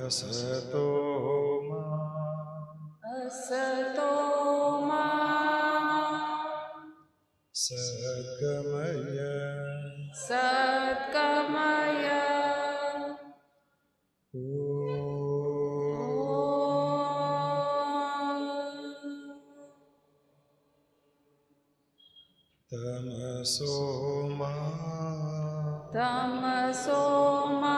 असतो मा सद्गमय तमसो मा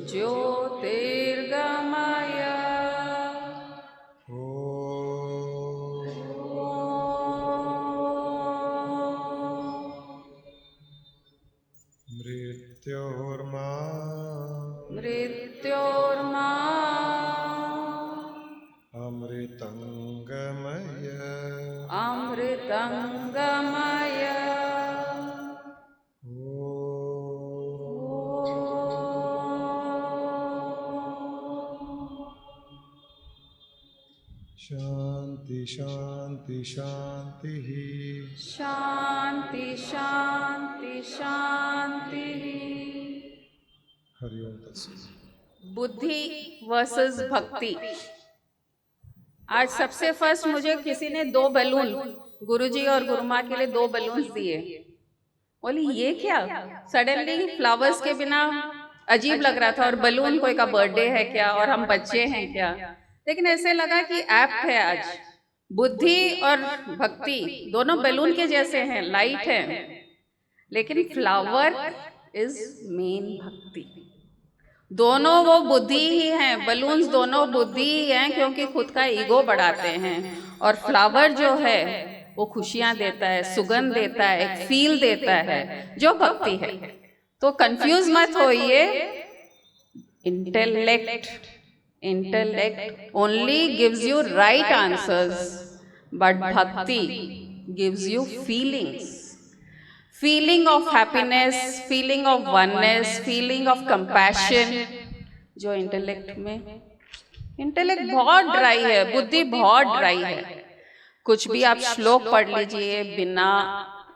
ज्योतिर्गमय मृत्योर्मा अमृतंगमय शांति शांति शांति हरिओम तत्सत। बुद्धि वर्सेस भक्ति। आज सबसे फर्स्ट मुझे किसी ने 2 बैलून, गुरुजी और गुरुमाँ के लिए 2 बैलून्स दिए। बोली ये क्या, सडनली फ्लावर्स के बिना अजीब लग रहा था, और बैलून कोई का बर्थडे है क्या, और हम बच्चे हैं क्या। लेकिन ऐसे लगा कि ऐप्ट है आज। बुद्धि और भक्ति दोनों बैलून के जैसे हैं, लाइट है, लेकिन फ्लावर इज मेन भक्ति। दोनों वो बुद्धि ही हैं, बलून्स दोनों बुद्धि ही हैं, क्योंकि खुद का ईगो बढ़ाते हैं। और फ्लावर जो है वो खुशियां देता है, सुगंध देता है, एक फील देता है, जो भक्ति है। तो कंफ्यूज मत होइए। Intellect only gives you right answers, but bhakti gives you feeling of happiness, feeling of oneness, feeling of compassion. जो इंटेलेक्ट बहुत ड्राई है, बुद्धि बहुत ड्राई है। कुछ भी आप श्लोक पढ़ लीजिए बिना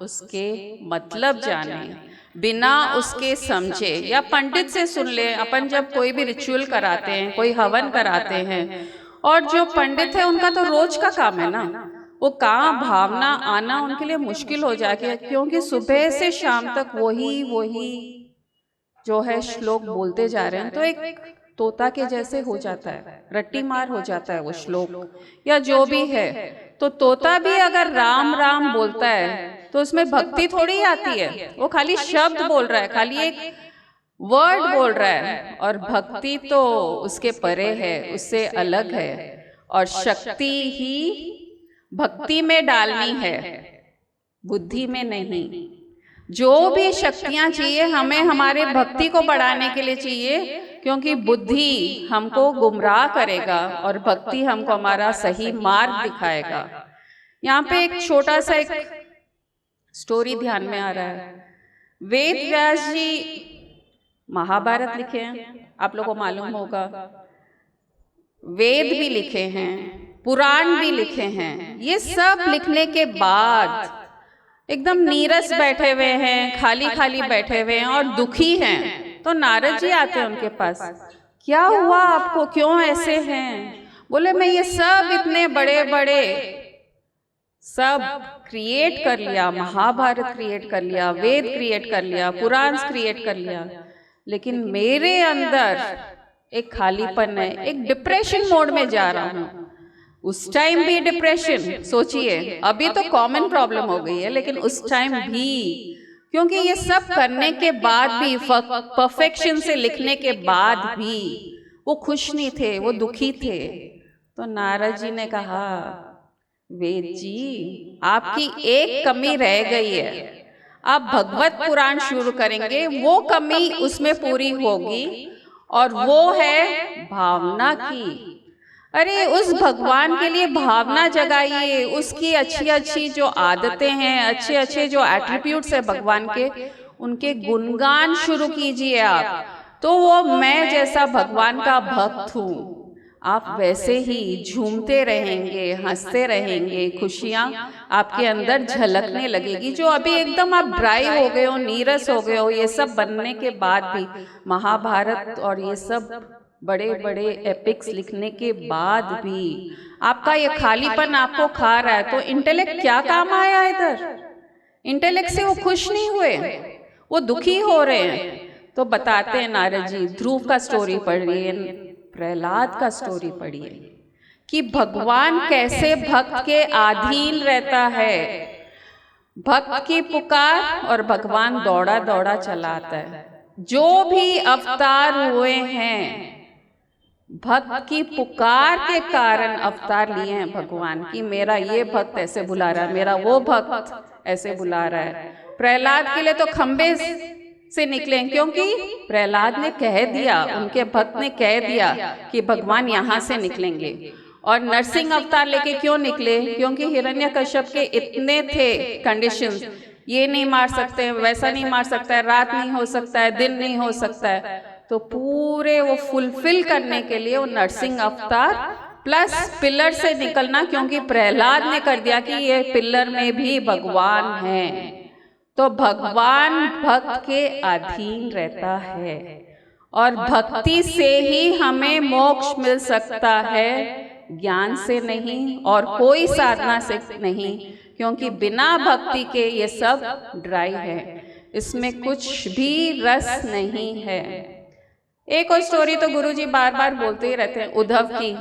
उसके मतलब जाने, बिना उसके समझे, या पंडित से सुन ले। अपन जब कोई भी रिचुअल कराते हैं, कोई हवन कराते हैं, और जो पंडित है उनका तो रोज का काम है ना, वो कहाँ भावना आना उनके लिए मुश्किल हो जाती है, क्योंकि सुबह से शाम तक वही जो है श्लोक बोलते जा रहे हैं। तो एक तोता के जैसे हो जाता है, रट्टी मार हो जाता है वो श्लोक या जो भी है। तो तोता भी अगर राम राम बोलता है तो उसमें भक्ति थोड़ी आती है, वो खाली शब्द बोल रहा है, खाली एक वर्ड बोल रहा है। और भक्ति तो उसके परे है, उससे अलग है। और शक्ति ही भक्ति में डालनी है, बुद्धि में नहीं। जो भी शक्तियां चाहिए हमें हमारे भक्ति को बढ़ाने के लिए चाहिए, क्योंकि बुद्धि हमको गुमराह करेगा और भक्ति हमको हमारा सही मार्ग दिखाएगा। यहाँ पे एक छोटा सा एक स्टोरी ध्यान में आ रहा है। वेद व्यास जी महाभारत लिखे हैं, आप लोगों को मालूम होगा। वेद भी लिखे हैं, पुराण भी लिखे हैं। ये सब लिखने के बाद एकदम नीरस बैठे हुए हैं, खाली खाली बैठे हुए हैं और दुखी हैं। तो नारद जी आते हैं उनके पास। क्या हुआ आपको, क्यों ऐसे हैं? बोले मैं ये सब इतने बड़े बड़े सब क्रिएट कर लिया, महाभारत क्रिएट कर लिया, वेद क्रिएट कर लिया, पुराण क्रिएट कर लिया, लेकिन मेरे अंदर एक खालीपन है, एक डिप्रेशन मोड में जा रहा हूँ। उस टाइम भी डिप्रेशन, सोचिए, अभी तो कॉमन प्रॉब्लम हो गई है, लेकिन उस टाइम भी, क्योंकि ये सब करने के बाद भी, परफेक्शन से लिखने के बाद भी वो खुश नहीं थे, वो दुखी थे। तो नारद जी ने कहा, वेद जी आपकी एक कमी रह गई है, आप भगवत पुराण शुरू करेंगे, वो कमी उसमें पूरी होगी, और वो है भावना की। अरे उस भगवान के लिए भावना जगाइए, उसकी अच्छी अच्छी जो आदतें हैं, अच्छे अच्छे जो एट्रीब्यूट्स है भगवान के, उनके गुणगान शुरू कीजिए आप। तो वो मैं जैसा भगवान का भक्त हूँ, आप वैसे ही झूमते रहेंगे, हंसते रहेंगे, खुशियाँ आपके अंदर झलकने लगेगी। जो अभी एकदम आप ड्राई हो गए हो, नीरस हो गए हो, ये सब बनने के बाद भी, महाभारत और ये सब बड़े बड़े एपिक्स लिखने के बाद भी आपका ये खालीपन आपको खा रहा है, तो इंटेलेक्ट क्या काम आया इधर? इंटेलेक्ट से वो खुश नहीं हुए, वो दुखी हो रहे हैं। तो बताते हैं नारद जी, ध्रुव का स्टोरी पढ़िए, प्रहलाद का स्टोरी पढ़िए कि भगवान कैसे भक्त के अधीन रहता है। भक्त की पुकार और भगवान दौड़ा दौड़ा चलाता है। जो भी अवतार हुए हैं भक्त की पुकार के कारण अवतार लिए हैं भगवान की। मेरा ये भक्त ऐसे बुला रहा है, मेरा वो भक्त ऐसे बुला रहा है। प्रहलाद के लिए तो खंबे से निकले, क्योंकि प्रहलाद ने कह दिया, उनके भक्त ने कह दिया कि भगवान यहाँ से निकलेंगे। और नरसिंह अवतार लेके क्यों निकले? क्योंकि हिरण्यकश्यप के इतने थे कंडीशंस, ये नहीं मार सकते, वैसा नहीं मार सकता है, रात नहीं हो सकता है, दिन नहीं हो सकता है। तो पूरे वो फुलफिल करने के लिए वो नरसिंह अवतार प्लस पिलर से निकलना, क्योंकि प्रहलाद ने कर दिया कि ये पिलर में भी भगवान है। तो भगवान भक्त के अधीन रहता है और भक्ति से ही हमें मोक्ष मिल सकता है, ज्ञान से नहीं और कोई साधना से नहीं, क्योंकि बिना भक्ति के ये सब ड्राई है, इसमें कुछ भी रस नहीं है। एक और स्टोरी तो गुरुजी बार बार बोलते ही रहते हैं, उद्धव की।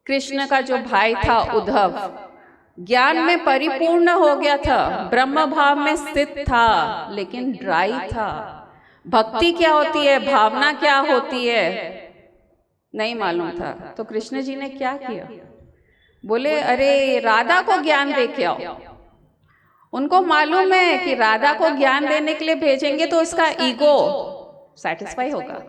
कृष्ण का जो भाई था उद्धव, ज्ञान में परिपूर्ण हो गया था, ब्रह्म भाव में स्थित था, लेकिन ड्राई था। भक्ति क्या होती है, भावना क्या होती है, नहीं मालूम था। तो कृष्ण जी ने क्या किया? बोले अरे राधा को ज्ञान दे के आओ। उनको मालूम है कि राधा को ज्ञान देने के लिए भेजेंगे तो उसका ईगो सेटिस्फाई होगा,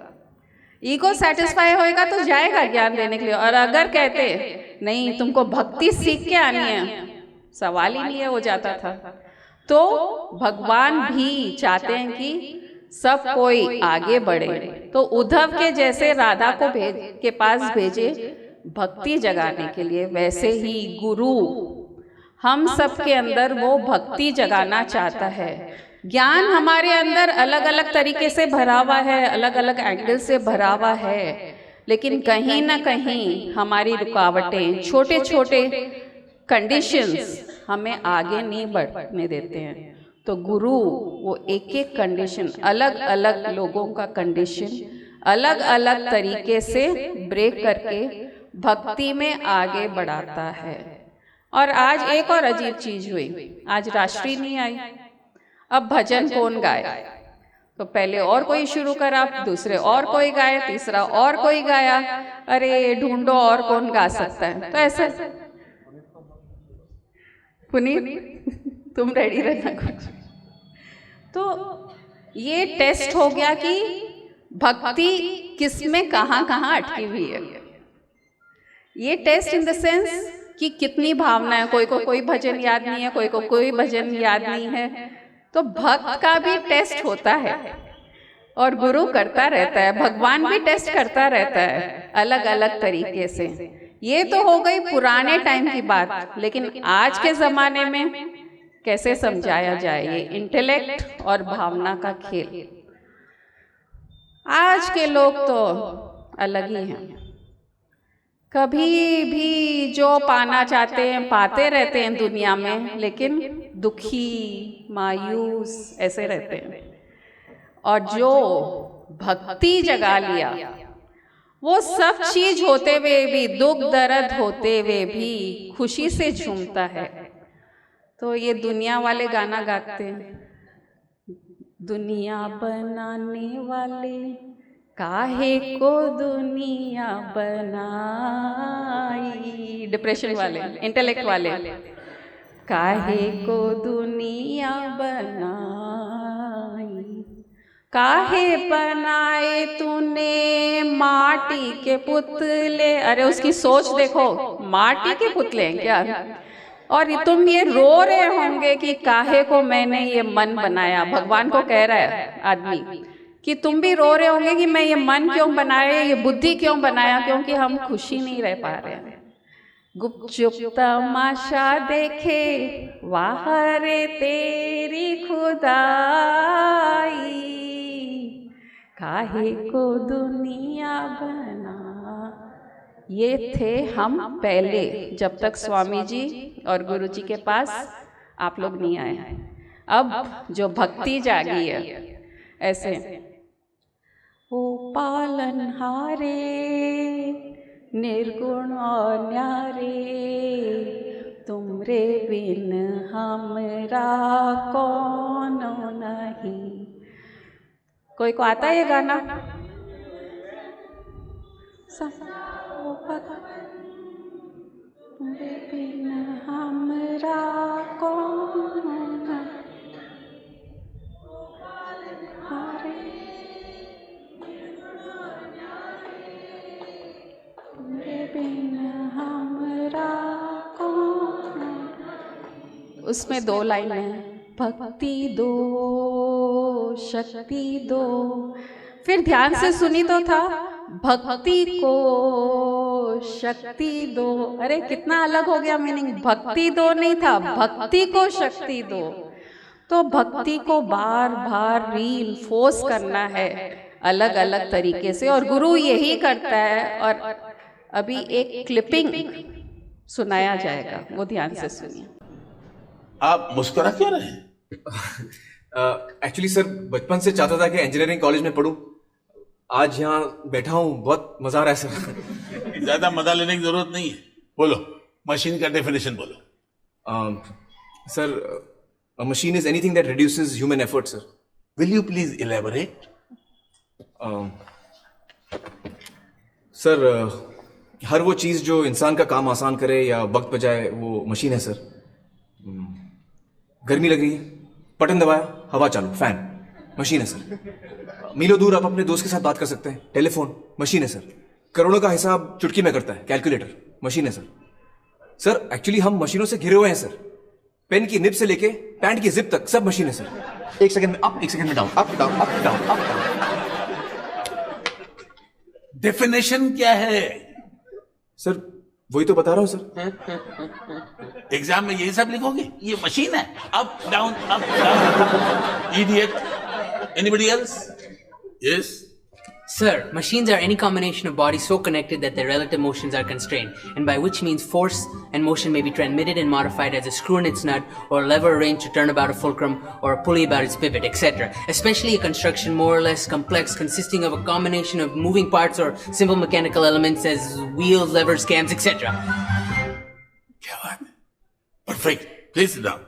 ईगो सेटिस्फाई होएगा तो जाएगा ज्ञान देने के लिए। और अगर कहते नहीं तुमको भक्ति सीख के आनी है, सवाल ही नहीं है, हो जाता था। तो भगवान भी चाहते हैं कि सब कोई आगे बढ़े। तो उद्धव के जैसे राधा को के पास भेजे भक्ति जगाने के लिए, वैसे ही गुरु हम सब के अंदर वो भक्ति जगाना चाहता है। ज्ञान हमारे अंदर अलग अलग तरीके से भरा हुआ है, अलग अलग एंगल से भरा हुआ है, लेकिन कहीं ना कहीं हमारी रुकावटें, छोटे छोटे कंडीशंस हमें आगे नहीं बढ़ने देते हैं। तो गुरु वो एक एक कंडीशन, अलग अलग लोगों का कंडीशन अलग अलग तरीके से ब्रेक करके भक्ति में आगे बढ़ाता है। और आज एक और अजीब चीज हुई, आज राष्ट्रीय नहीं आई, अब भजन कौन गाए? तो पहले और कोई शुरू करा, दूसरे और कोई गाया, तीसरा और कोई गाया, अरे ढूंढो और कौन गा सकता है। तो ऐसे पुनीत तुम रेडी रहना कुछ। तो ये टेस्ट हो गया कि भक्ति किसमें कहाँ कहाँ अटकी हुई है। ये टेस्ट इन द सेंस कि कितनी भावना है, कोई को कोई भजन याद नहीं है, कोई को कोई भजन याद नहीं है। तो भक्त का भी टेस्ट होता है और गुरु करता रहता है, भगवान भी टेस्ट करता रहता है अलग अलग तरीके से। ये तो हो गई पुराने टाइम की बात, लेकिन आज के ज़माने में कैसे समझाया जाए ये इंटेलेक्ट और भावना का खेल। आज के लोग तो अलग ही हैं, कभी भी जो पाना चाहते हैं पाते रहते हैं दुनिया में, लेकिन दुखी मायूस ऐसे रहते हैं। और जो भक्ति जगा लिया, वो सब चीज होते हुए भी, दुख दर्द होते हुए भी खुशी से झूमता है। तो ये दुनिया वाले गाना गाते हैं, दुनिया बनाने वाले काहे को दुनिया बनाई, डिप्रेशन वाले, इंटेलेक्ट वाले, काहे को दुनिया बनाई, काहे बनाए तूने माटी के पुतले। अरे उसकी सोच देखो, माटी के पुतले हैं क्या? और तुम ये रो रहे होंगे कि काहे को मैंने ये मन बनाया। भगवान को कह रहा है आदमी कि तुम भी रो रहे होंगे कि मैं ये मन क्यों बनाया, ये बुद्धि क्यों बनाया, क्योंकि हम खुशी नहीं रह पा रहे हैं। गुपचुप तमाशा देखे वाह रे तेरी खुदाई, काहे को दुनिया बना। ये थे हम पहले, जब तक स्वामी जी और गुरु जी के पास आप लोग नहीं आए। अब जो भक्ति जागी है ऐसे, ओ पालनहारे निर्गुण और न्यारे, तुमरे बिन हमरा कौन नहीं। कोई को आता है ये गाना? तुमरे बिन हमरा कौन नहीं, उसमें 2 लाइन है, भक्ति दो शक्ति दो। फिर ध्यान से सुनी तो था, भक्ति को शक्ति दो। अरे कितना अलग हो गया मीनिंग, भक्ति दो नहीं था, भक्ति को शक्ति दो। तो भक्ति को बार बार रीइंफोर्स करना है अलग अलग तरीके से, और गुरु यही करता है। और अभी एक क्लिपिंग सुनाया जाएगा, वो ध्यान से सुनिए। आप मुस्कुरा क्यों रहे हैं? एक्चुअली सर, बचपन से चाहता था कि इंजीनियरिंग कॉलेज में पढूं। आज यहाँ बैठा हूँ, बहुत मजा आ रहा है सर। ज्यादा मजा लेने की जरूरत नहीं है। बोलो, मशीन का डेफिनेशन बोलो। Sir, a machine is anything that reduces human effort, sir. Will you please elaborate? Sir, हर वो चीज जो इंसान का काम आसान करे या वक्त बचाए, वो मशीन है सर। गर्मी लग रही है, बटन दबाया, हवा चालू, फैन, मशीन है सर। मीलों दूर आप अपने दोस्त के साथ बात कर सकते हैं, टेलीफोन, मशीन है सर। करोड़ों का हिसाब चुटकी में करता है, कैलकुलेटर, मशीन है सर। सर, एक्चुअली हम मशीनों से घिरे हुए हैं सर। पेन की निब से लेके पैंट की जिप तक सब मशीन है सर। 1 सेकंड में अप, 1 सेकंड में down, up down, up down, up down. Definition क्या है? सर, वही तो बता रहा हूं सर। एग्जाम में यही सब लिखोगे? ये मशीन है, up down, up down. Idiot. Anybody else? Yes Sir, machines are any combination of bodies so connected that their relative motions are constrained, and by which means force and motion may be transmitted and modified as a screw in its nut, or a lever arranged to turn about a fulcrum, or a pulley about its pivot, etc. Especially a construction more or less complex, consisting of a combination of moving parts or simple mechanical elements as wheels, levers, cams, etc. क्या बात है, perfect. Please sit down.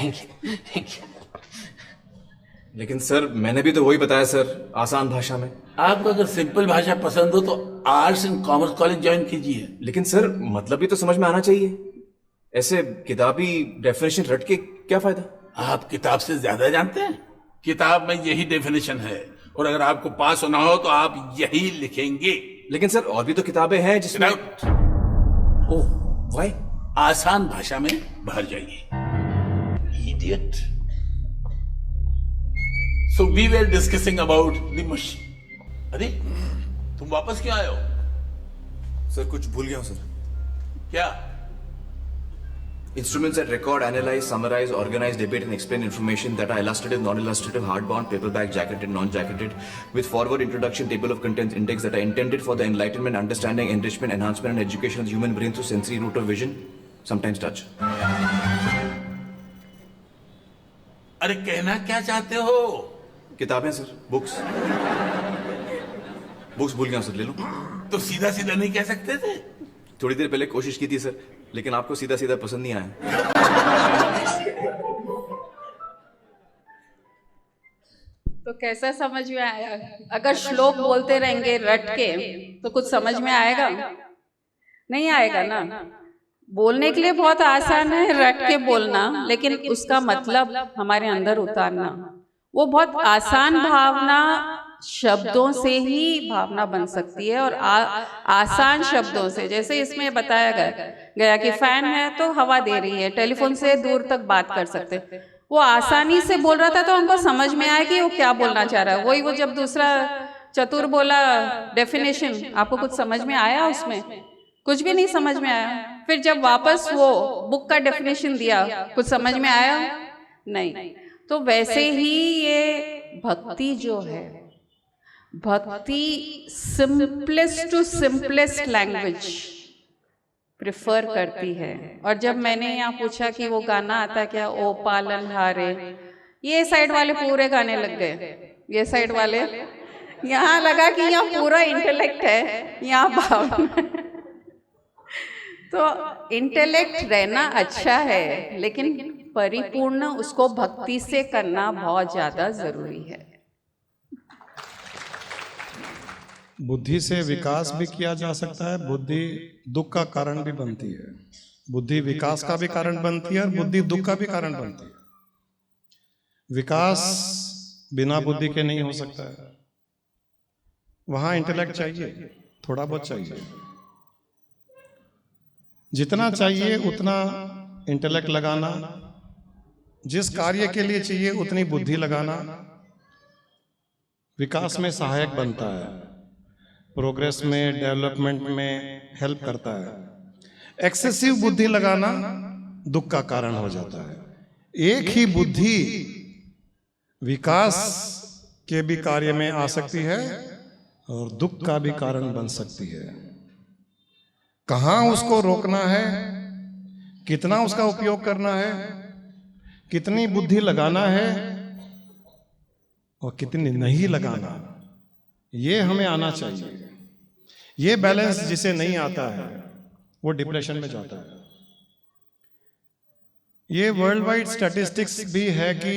Thank you. Thank you. लेकिन sir, मैंने भी तो वही बताया sir, आसान भाषा में। आपको अगर सिंपल भाषा पसंद हो तो arts and commerce college join कीजिए। लेकिन सर, मतलब भी तो समझ में आना चाहिए। ऐसे किताबी डेफिनेशन रट के क्या फायदा? आप किताब से ज्यादा जानते हैं। किताब में यही डेफिनेशन है, और अगर आपको पास होना हो तो आप यही लिखेंगे। लेकिन सर, और भी तो किताबें हैं जिसमें। ओह, व्हाई? आसान भाषा में बाहर जाइए। Idiot. So we were discussing about the machine. अरे, तुम वापस क्यों आए हो? सर, कुछ भूल गया हूं सर। क्या? Instruments that record, analyze, summarize, organize, debate and explain information that are illustrative, non-illustrative, hardbound, paperback, jacketed, non-jacketed, with forward introduction, table of contents, index that are intended for the enlightenment, understanding, enrichment, enhancement and education of the human brain through sensory route of vision, sometimes touch. अरे, कहना क्या चाहते हो? किताबें sir, books भूल गया sir, ले लो। तो सीधा सीधा नहीं कह सकते थे? थोड़ी देर पहले कोशिश की थी सर, लेकिन आपको सीधा सीधा पसंद नहीं आया। तो कैसा समझ में आया? अगर श्लोक बोलते रहेंगे रट के तो कुछ समझ में आएगा? नहीं आएगा ना। बोलने के लिए बहुत आसान है रट के बोलना, लेकिन उसका मतलब हमारे अंदर उतारना वो बहुत आसान भावना शब्दों से ही भावना बन सकती है। और आसान शब्दों से, जैसे इसमें बताया गया कि फैन है तो हवा दे रही है, टेलीफोन से दूर तक बात कर सकते। वो आसानी से बोल रहा था तो हमको समझ में आया कि वो क्या बोलना चाह रहा है। वही वो जब दूसरा चतुर बोला डेफिनेशन, आपको कुछ समझ में आया उसमें? कुछ भी नहीं समझ में आया। फिर जब वापस वो बुक का डेफिनेशन दिया, कुछ समझ में आया? नहीं। तो वैसे ही ये भक्ति जो है, भक्ति simplest to simplest language prefer करती है। और जब मैंने यहाँ पूछा कि वो गाना आता क्या, ओ पालन हारे, ये साइड वाले पूरे गाने लग गए। ये साइड वाले, यहाँ लगा कि यहाँ पूरा इंटेलेक्ट है, यहाँ भावना। तो इंटेलेक्ट रहना अच्छा है, लेकिन परिपूर्ण उसको भक्ति से करना बहुत ज्यादा जरूरी है। बुद्धि से विकास भी किया जा सकता है, बुद्धि दुख का कारण भी बनती है। बुद्धि विकास का भी कारण बनती है और बुद्धि दुख का भी कारण बनती है। विकास बिना बुद्धि के नहीं हो सकता है, वहां इंटेलेक्ट चाहिए, थोड़ा बहुत चाहिए। जितना चाहिए उतना इंटेलेक्ट लगाना, जिस कार्य के लिए चाहिए उतनी बुद्धि लगाना विकास में सहायक बनता है, प्रोग्रेस में, डेवलपमेंट में हेल्प करता है। एक्सेसिव बुद्धि लगाना दुख का कारण हो जाता है। एक ही बुद्धि विकास के भी कार्य में आ सकती है और दुख का भी कारण बन सकती है। कहाँ उसको रोकना है, कितना उसका उपयोग करना है, कितनी बुद्धि लगाना है और कितनी नहीं लगाना, ये हमें आना चाहिए। ये बैलेंस जिसे नहीं आता है वो डिप्रेशन में जाता है। ये वर्ल्ड वाइड स्टैटिस्टिक्स भी है कि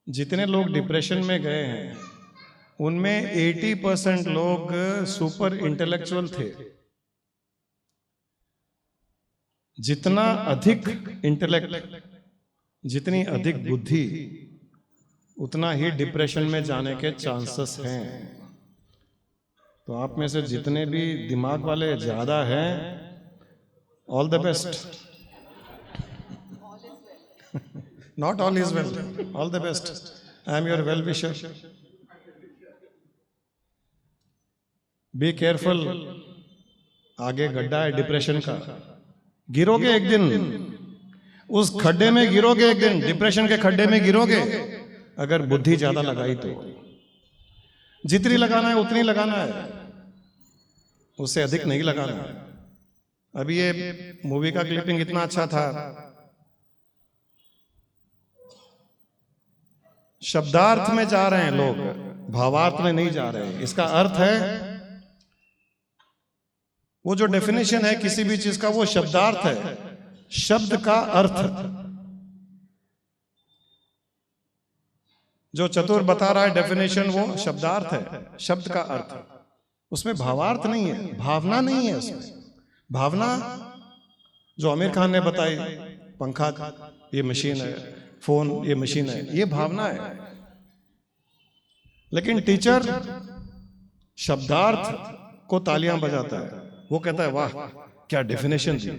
जितने लोग डिप्रेशन में गए हैं उनमें 80% लोग सुपर इंटेलेक्चुअल थे। जितना अधिक इंटेलेक्ट, जितनी अधिक बुद्धि, उतना ही डिप्रेशन में जाने के चांसेस हैं। तो आप में से जितने भी दिमाग वाले ज्यादा हैं, all the best. Not all is well, all the best. I am your well wisher. Be careful, आगे गड्ढा है डिप्रेशन का, गिरोगे एक दिन, उस खड्डे में गिरोगे एक दिन, डिप्रेशन के खड्डे में गिरोगे अगर बुद्धि ज्यादा लगाई तो। जितनी लगाना है उतनी लगाना है, उससे अधिक नहीं लगाना है। अभी ये मूवी का क्लिपिंग इतना अच्छा था, शब्दार्थ में जा रहे हैं लोग, भावार्थ में नहीं जा रहे हैं। इसका अर्थ है, वो जो डेफिनेशन है किसी भी चीज का वो शब्दार्थ है, शब्द का अर्थ। जो चतुर बता रहा है डेफिनेशन वो शब्दार्थ है, शब्द का अर्थ। उसमें भावार्थ नहीं है, भावना नहीं है उसमें। भावना जो आमिर खान ने बताई, पंखा ये मशीन है, फोन ये मशीन है, ये भावना है। लेकिन टीचर शब्दार्थ को तालियां बजाता है, वो कहता है वाह क्या डेफिनेशन थी।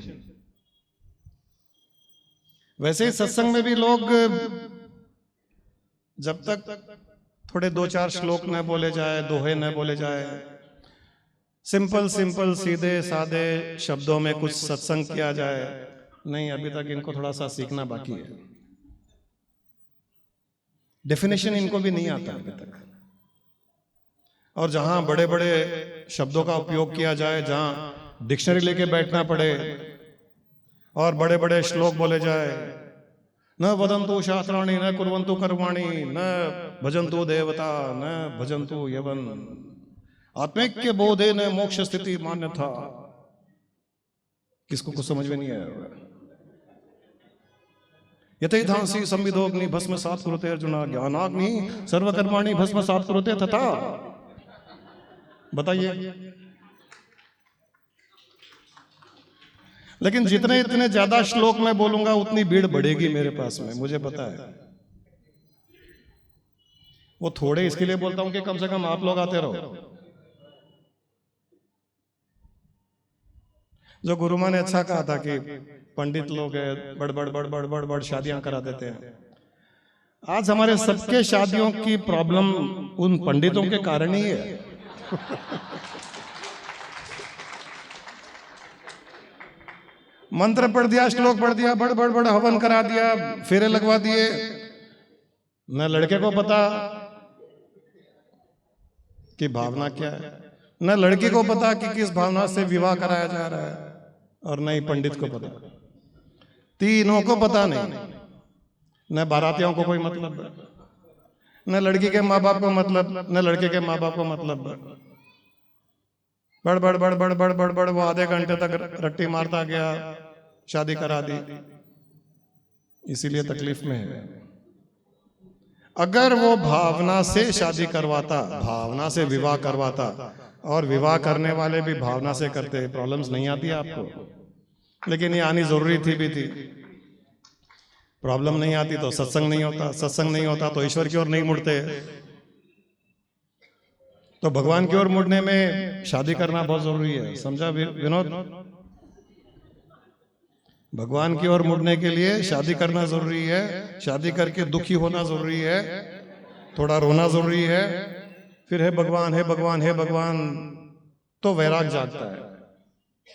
वैसे ही सत्संग में भी लोग जब तक थोड़े 2-4 श्लोक न बोले जाए, दोहे न बोले जाए, सिंपल सिंपल सीधे सादे शब्दों में कुछ सत्संग किया जाए, नहीं, अभी तक इनको थोड़ा सा सीखना बाकी है। डेफिनेशन इनको भी नहीं आता अभी तक। और जहां बड़े बड़े शब्दों का उपयोग किया जाए, जहां डिक्शनरी लेके बैठना पड़े और बड़े बड़े श्लोक बोले जाए, न वदन्तु शास्त्राणि न कुर्वन्तु कर्माणि न भजन्तु देवता न भजन्तु यवन आत्मैक्य बोधे न मोक्ष स्थिति मान्य था। किसको कुछ समझ में नहीं आया होगा। यथैधांसि संविदोग्नि भस्म सात कुरुते अर्जुना ज्ञानाग्नि सर्वकर्माणि भस्म सात कुरुते तथा। बताइए। लेकिन जितने इतने ज्यादा श्लोक मैं बोलूंगा उतनी भीड़ बढ़ेगी मेरे पास में, मुझे पता है। वो थोड़े इसके लिए बोलता हूं कि कम से कम आप लोग आते रहो। जो गुरु माँ ने अच्छा कहा था कि पंडित लोग हैं, बड़ बड़ बड़ बड़ बड़ बड़ शादियां करा देते हैं। आज हमारे सबके शादियों की प्रॉब्लम उन पंडितों के कारण ही है। मंत्र पढ़ दिया, श्लोक पढ़ दिया, बड़ बड़ बड़ हवन करा दिया, फेरे लगवा दिए, न लड़के को पता कि भावना क्या है, न लड़की को पता कि किस भावना से विवाह कराया जा रहा है, और न ही पंडित को पता, तीनों को पता नहीं। न बारातियों को कोई मतलब, न लड़की के माँ बाप को मतलब, न लड़के के माँ बाप को मतलब। बड़ बड़ बड़ बड़ बड़ बड़ बड़ वो आधे घंटे तक रट्टी मारता गया, शादी करा दी, इसीलिए तकलीफ में है। अगर वो भावना से शादी करवाता, भावना से विवाह करवाता, और विवाह करने वाले भी भावना से करते, प्रॉब्लम्स नहीं आती आपको। लेकिन ये आनी जरूरी थी भी थी। प्रॉब्लम नहीं आती तो सत्संग नहीं होता, सत्संग नहीं होता तो ईश्वर की ओर नहीं मुड़ते। तो भगवान की ओर मुड़ने में शादी करना बहुत जरूरी है, समझा विनोद? भगवान की ओर मुड़ने के लिए शादी करना जरूरी है। शादी करके दुखी होना जरूरी है, थोड़ा रोना जरूरी है, फिर हे भगवान हे भगवान हे भगवान, तो वैराग जागता है।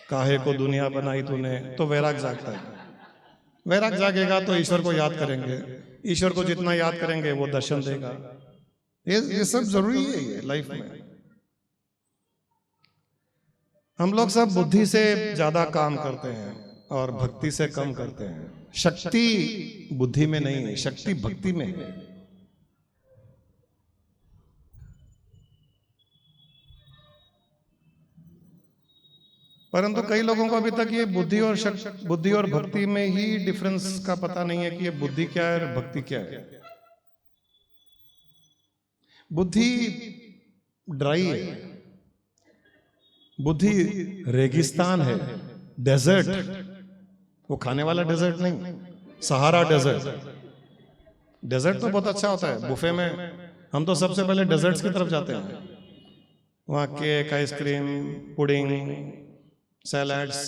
काहे को दुनिया बनाई तूने, तो वैराग जागता है। वैराग जागेगा तो ईश्वर को याद करेंगे, ईश्वर को जितना याद करेंगे वो दर्शन देगा। ये सब जरूरी है ये लाइफ में। हम लोग सब बुद्धि से ज्यादा काम करते हैं और भक्ति से कम करते हैं। शक्ति बुद्धि में नहीं है, शक्ति भक्ति में है। परंतु कई लोगों को अभी तक ये बुद्धि और भक्ति में ही डिफरेंस का पता नहीं है कि ये बुद्धि क्या है और भक्ति क्या है। बुद्धि ड्राई है, बुद्धि रेगिस्तान है, डेजर्ट। वो खाने वाला डेजर्ट नहीं, सहारा डेजर्ट। डेजर्ट तो बहुत अच्छा होता है, बुफे में हम तो सबसे पहले डेजर्ट्स की तरफ जाते हैं। वहाँ cake, ice cream, pudding, salads.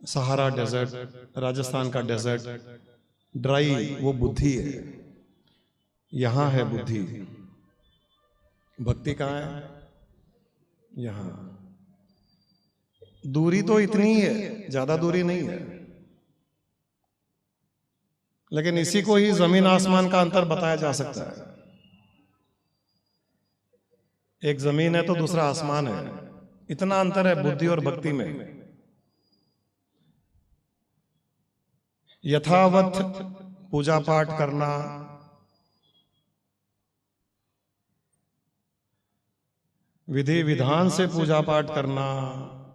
Sahara desert, Rajasthan का डेजर्ट, ड्राई, वो बुद्धि है। यहां है बुद्धि। भक्ति कहाँ है? यहां। दूरी तो इतनी है, ज्यादा दूरी नहीं है, लेकिन इसी को ही जमीन आसमान का अंतर बताया जा सकता है। एक जमीन है तो दूसरा आसमान है, इतना अंतर है बुद्धि और भक्ति में। यथावत पूजा पाठ करना, विधि विधान से पूजा पाठ करना।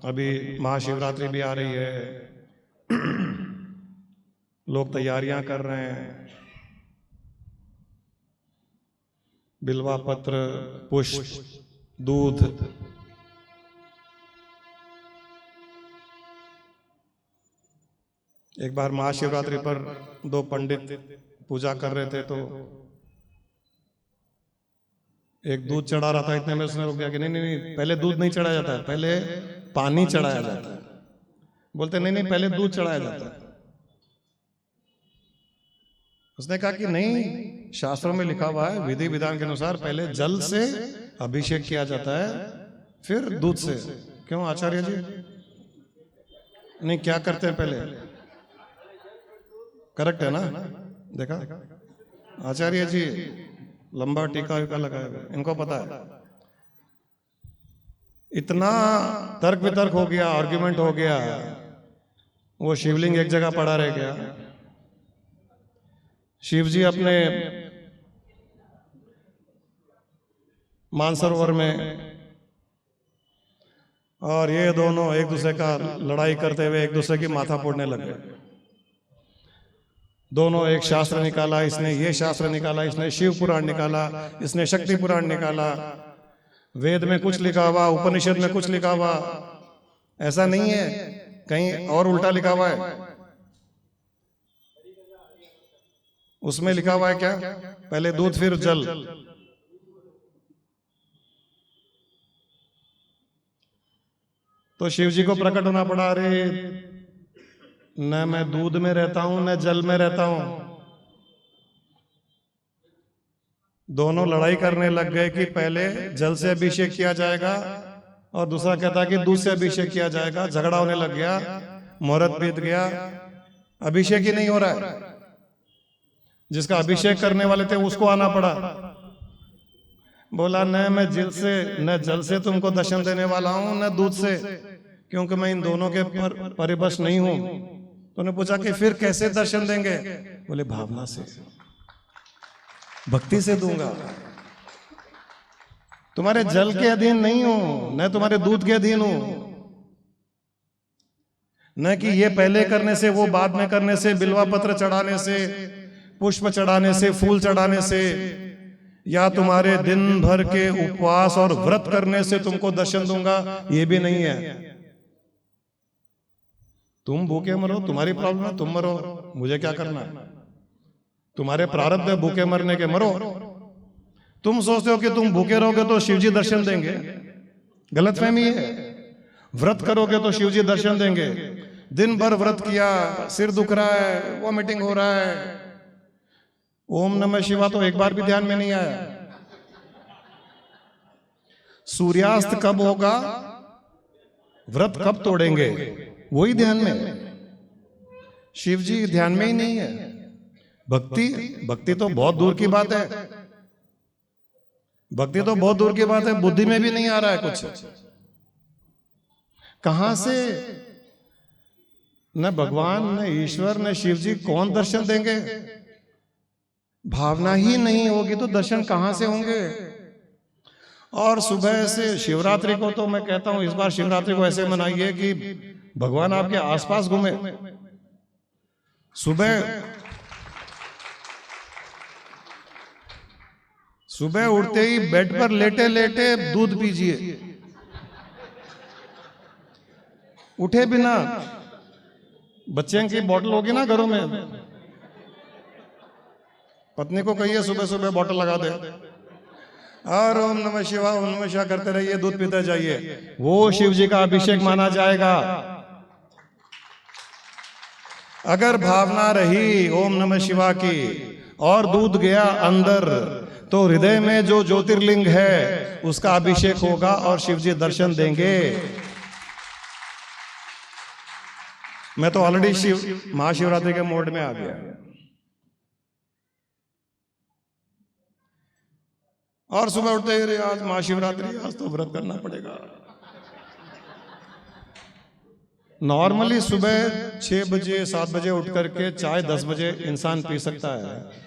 अभी महाशिवरात्रि भी आ रही है, लोग तैयारियां कर रहे हैं। बिल्वा पत्र, पुष्प, दूध, एक बार महाशिवरात्रि पर दो पंडित पूजा कर रहे थे, तो एक दूध चढ़ा रहा था, इतने में उसने रोक दिया कि नहीं नहीं नहीं, पहले दूध नहीं चढ़ाया जाता है, पहले पानी चढ़ाया जाता है। बोलते नहीं नहीं, पहले दूध चढ़ाया जाता है। उसने कहा कि नहीं, शास्त्रों में लिखा हुआ है, विधि विधान के अनुसार पहले जल से अभिषेक किया जाता है, फिर दूध से। क्यों आचार्य जी? नहीं, क्या करते हैं पहले? करेक्ट है ना? देखा आचार्य जी लंबा टीका वीका लगाए हुए, इनको पता है। इतना तर्क वितर्क हो गया, आर्ग्यूमेंट हो गया, वो शिवलिंग एक जगह पड़ा रह गया। शिव जी अपने मानसरोवर में, और ये दोनों एक दूसरे का लड़ाई करते हुए एक दूसरे की माथा फोड़ने लगे। दोनों एक शास्त्र निकाला, इसने ये शास्त्र निकाला, इसने शिव पुराण निकाला, इसने शक्ति पुराण निकाला। वेद में कुछ लिखा हुआ, उपनिषद में कुछ लिखा हुआ, ऐसा नहीं है, कहीं और उल्टा लिखा हुआ है। उसमें लिखा हुआ है क्या? पहले दूध फिर जल। तो शिव जी को प्रकट होना पड़ा, अरे न मैं दूध में रहता हूं न जल में रहता हूं। दोनों लड़ाई करने लग गए कि पहले जल से अभिषेक किया जाएगा और दूसरा कहता कि दूध से अभिषेक किया जाएगा। झगड़ा होने लग गया, मुहूर्त बीत गया, अभिषेक ही नहीं हो रहा है। जिसका अभिषेक करने वाले थे उसको आना पड़ा। बोला न मैं जल से तुमको दर्शन देने वाला हूं न दूध से, क्योंकि मैं इन दोनों के परिवश नहीं हूं। तो उन्होंने पूछा कि फिर कैसे दर्शन देंगे? बोले भावना से, भक्ति से दूंगा। तुम्हारे जल के अधीन नहीं हूं, न तुम्हारे दूध के अधीन हूं, न कि ये पहले करने से वो बाद में करने से, बिल्वा पत्र चढ़ाने से, पुष्प चढ़ाने से, फूल चढ़ाने से, या तुम्हारे दिन भर के उपवास और व्रत करने से तुमको दर्शन दूंगा, ये भी नहीं है। तुम भूखे मरो, तुम्हारी प्रॉब्लम है, तुम मरो, मुझे क्या करना है? तुम्हारे प्रारब्ध है भूखे मरने के, मरो। तुम सोचते हो कि तुम भूखे रहोगे तो शिवजी दर्शन देंगे, गलतफहमी है। व्रत करोगे तो शिवजी दर्शन देंगे। दिन भर व्रत किया, सिर दुख रहा है, वॉमिटिंग हो रहा है, ओम नमः शिवाय तो एक बार भी ध्यान में नहीं आया। सूर्यास्त कब होगा, व्रत कब तोड़ेंगे, वही ध्यान में। शिव जी ध्यान में ही नहीं है। भक्ति तो बहुत दूर की बात है। भक्ति तो बहुत दूर की बात है, बुद्धि में भी नहीं आ रहा है कुछ। कहां से न भगवान न ईश्वर न शिव जी कौन दर्शन देंगे? भावना ही नहीं होगी तो दर्शन कहां से होंगे? और सुबह से शिवरात्रि को तो मैं कहता हूं इस बार शिवरात्रि को ऐसे मनाइए कि भगवान आपके आसपास घूमे। सुबह उठते ही बेड पर लेटे लेटे दूध पीजिए, उठे बिना। बच्चे की बोतल होगी ना घरों में, पत्नी को कहिए सुबह सुबह बोतल लगा दे और ओम नमः शिवाय ओम नमः शिवाय करते रहिए, दूध पीते जाइए। वो शिव जी का अभिषेक माना जाएगा। अगर भावना रही ओम नमः शिवाय की और दूध गया अंदर, तो हृदय में जो ज्योतिर्लिंग है उसका अभिषेक होगा और शिव जी दर्शन देंगे। मैं तो ऑलरेडी महाशिवरात्रि के मोड में आ गया। और सुबह उठते ही आज महाशिवरात्रि, आज तो व्रत करना पड़ेगा। नॉर्मली सुबह 6 बजे 7 बजे उठ करके चाय 10 बजे इंसान पी सकता है।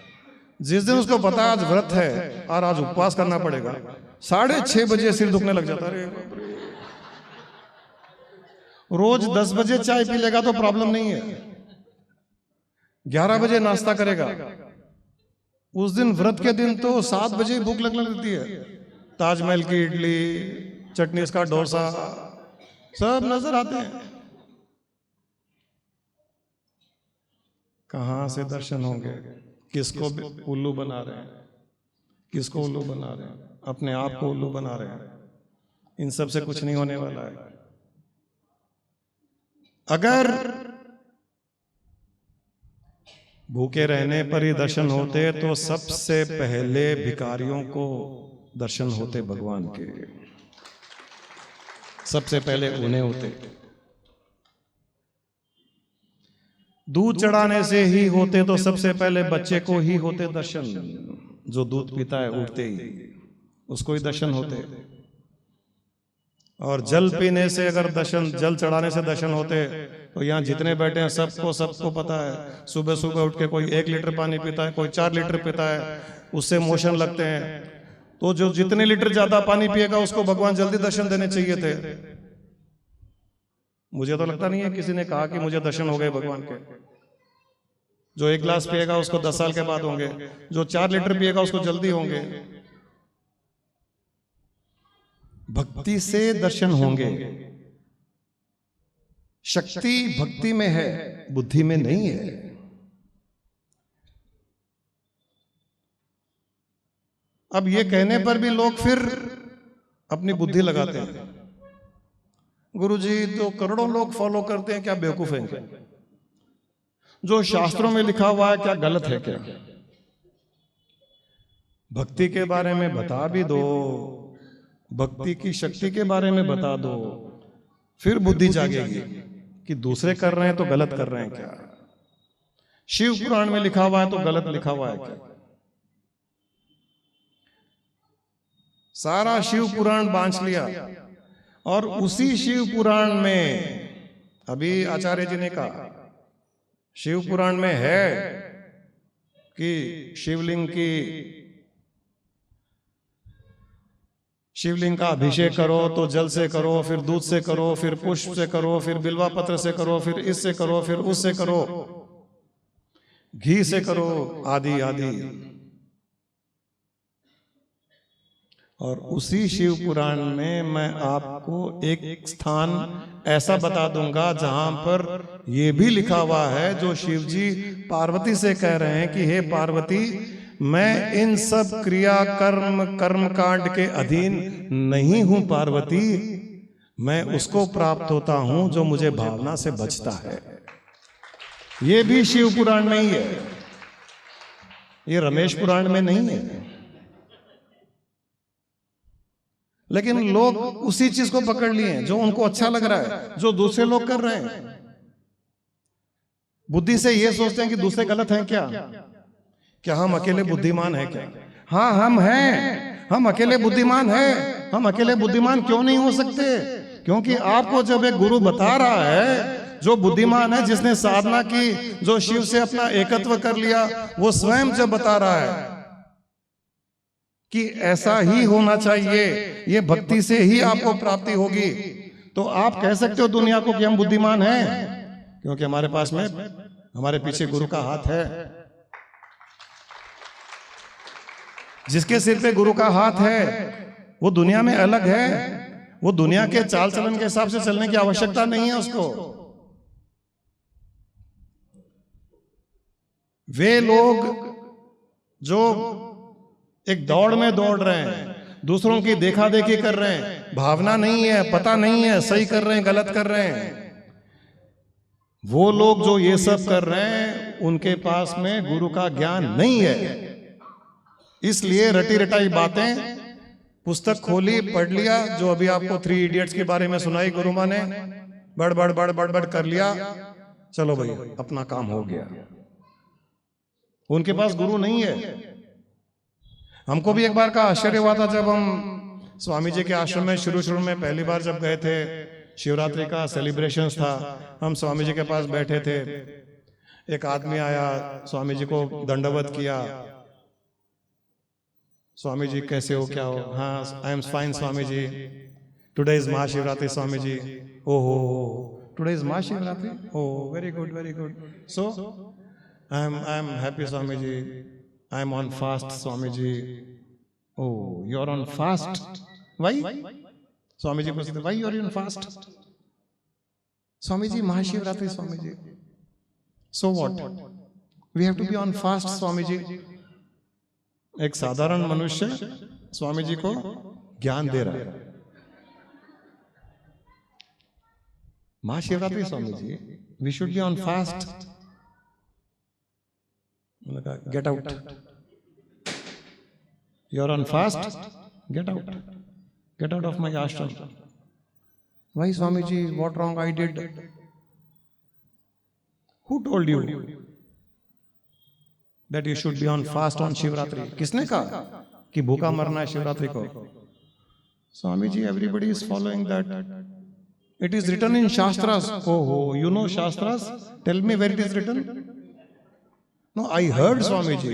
जिस दिन उसको पता है आज व्रत है और आज उपवास करना पड़ेगा, 6:30 बजे सिर दुखने लग जाता है। रोज 10 बजे चाय पी लेगा तो प्रॉब्लम नहीं है, 11 बजे नाश्ता करेगा। उस दिन व्रत के दिन तो 7 बजे भूख लगने लगती है। ताजमहल की इडली, चटनी, इसका डोसा सब नजर आते हैं। कहां से दर्शन होंगे? किसको उल्लू बना रहे हैं, किसको उल्लू बना रहे हैं? अपने आप को उल्लू बना रहे हैं। इन सब से कुछ नहीं होने वाला है। अगर भूखे रहने पर ही दर्शन होते तो सबसे पहले भिखारियों को दर्शन होते भगवान के, सबसे पहले उन्हें होते। दूध चढ़ाने से ही होते तो सबसे पहले बच्चे को ही होते दर्शन। जो दूध पीता है उठते ही उसको ही दर्शन होते। और जल पीने से अगर दर्शन, जल चढ़ाने से दर्शन होते तो यहाँ जितने बैठे हैं सबको पता है। सुबह सुबह उठ के कोई 1 लीटर पानी पीता है, कोई 4 लीटर पीता है, उससे मोशन लगते हैं। तो जो जितने लीटर ज्यादा पानी पिएगा उसको भगवान जल्दी दर्शन देने चाहिए थे। मुझे तो लगता नहीं है किसी ने कहा कि मुझे दर्शन हो गए भगवान के। जो 1 गिलास पिएगा उसको 10 साल के बाद होंगे, जो 4 लीटर पिएगा उसको जल्दी होंगे। भक्ति से दर्शन होंगे। शक्ति भक्ति में है, बुद्धि में नहीं है। अब ये कहने पर भी लोग फिर अपनी बुद्धि लगाते हैं। गुरुजी तो करोड़ों लोग फॉलो करते हैं, क्या बेवकूफ हैं? जो शास्त्रों में लिखा हुआ है क्या गलत है क्या? भक्ति के बारे में बता भी दो, भक्ति की शक्ति के बारे में बता दो, फिर बुद्धि जागेगी कि दूसरे कर रहे हैं तो गलत कर रहे हैं क्या? शिव पुराण में लिखा हुआ है तो गलत लिखा हुआ है क्या? सारा शिव पुराण बांच लिया और उसी शिव पुराण में, अभी आचार्य जी ने कहा शिव पुराण में है कि शिवलिंग का अभिषेक करो तो जल से करो, फिर दूध से करो, फिर पुष्प से करो, फिर बिल्वा पत्र से करो, फिर इससे करो, फिर उससे करो, घी से करो, आदि आदि। और उसी शिव पुराण में मैं आपको एक स्थान ऐसा बता दूंगा जहां पर यह भी लिखा हुआ है, जो शिव जी पार्वती से कह रहे हैं कि हे पार्वती, मैं इन सब क्रिया कर्म कांड के अधीन नहीं हूं पार्वती, मैं उसको प्राप्त होता हूं जो मुझे भावना से बचता है। ये भी शिव पुराण में ही है, ये रमेश पुराण में नहीं है। लेकिन लोग उसी चीज को पकड़ लिए हैं जो उनको अच्छा लग रहा है, जो दूसरे लोग कर रहे हैं। बुद्धि से ये सोचते हैं कि दूसरे गलत हैं क्या हम अकेले बुद्धिमान हैं क्या? हाँ हम हैं, हम अकेले बुद्धिमान हैं। हम अकेले बुद्धिमान क्यों नहीं हो सकते? क्योंकि आपको जब एक गुरु बता रहा है जो बुद्धिमान है, जिसने साधना की, जो शिव से अपना एकत्व कर लिया, वो स्वयं जब बता रहा है कि ऐसा ही होना चाहिए, ये भक्ति से ही आपको प्राप्ति होगी, तो आप कह सकते हो दुनिया को कि हम बुद्धिमान हैं, क्योंकि हमारे पास में, हमारे पीछे गुरु का हाथ है। जिसके सिर पे गुरु का हाथ है वो दुनिया में अलग है, वो दुनिया के चाल चलन के हिसाब से चलने की आवश्यकता नहीं है उसको। वे लोग जो एक दौड़ में दौड़ रहे हैं, दूसरों की देखा देखी कर रहे हैं, भावना नहीं है, पता नहीं है सही कर रहे हैं गलत कर रहे हैं, वो लोग जो ये सब कर रहे हैं उनके पास में गुरु का ज्ञान नहीं है। इसलिए रटी रटाई बातें, पुस्तक खोली, पढ़ लिया, जो अभी आपको 3 इडियट्स के बारे में सुनाई गुरु माँ ने, बड़ बड़ कर लिया, चलो भाई अपना काम हो गया। उनके पास गुरु नहीं है। हमको भी एक बार का आश्चर्य हुआ था जब हम स्वामी जी के आश्रम में शुरू में पहली बार जब गए थे, शिवरात्रि का सेलिब्रेशन था, हम स्वामी जी के पास बैठे थे, एक आदमी आया, स्वामी जी को दंडवत किया, स्वामी जी कैसे हो, क्या हो? हाँ I am fine Swami ji, today is Mahashivratri Swami ji. ओहो today is Mahashivratri, oh very good, so I am happy Swami ji, I am on fast, Swamiji. Oh, you are on fast. Why? Swamiji पूछते, why you are on fast? Swamiji, Mahashivratri, Swamiji. So what? We have to be on fast, Swamiji. एक साधारण मनुष्य स्वामी जी को ज्ञान दे रहा है। महाशिवरात्रि स्वामी जी, we should be on fast. Get out. You are on fast. Get out. Get out of my ashram. Why, Swamiji? What wrong I did? Who told you that you should be on fast on Shivratri? किसने कहा कि भूखा मरना है शिवरात्रि को? Swami ji, everybody is following that. It is written in Shastras. Oh, you know Shastras? Tell me where it is written. No, I heard Swami ji.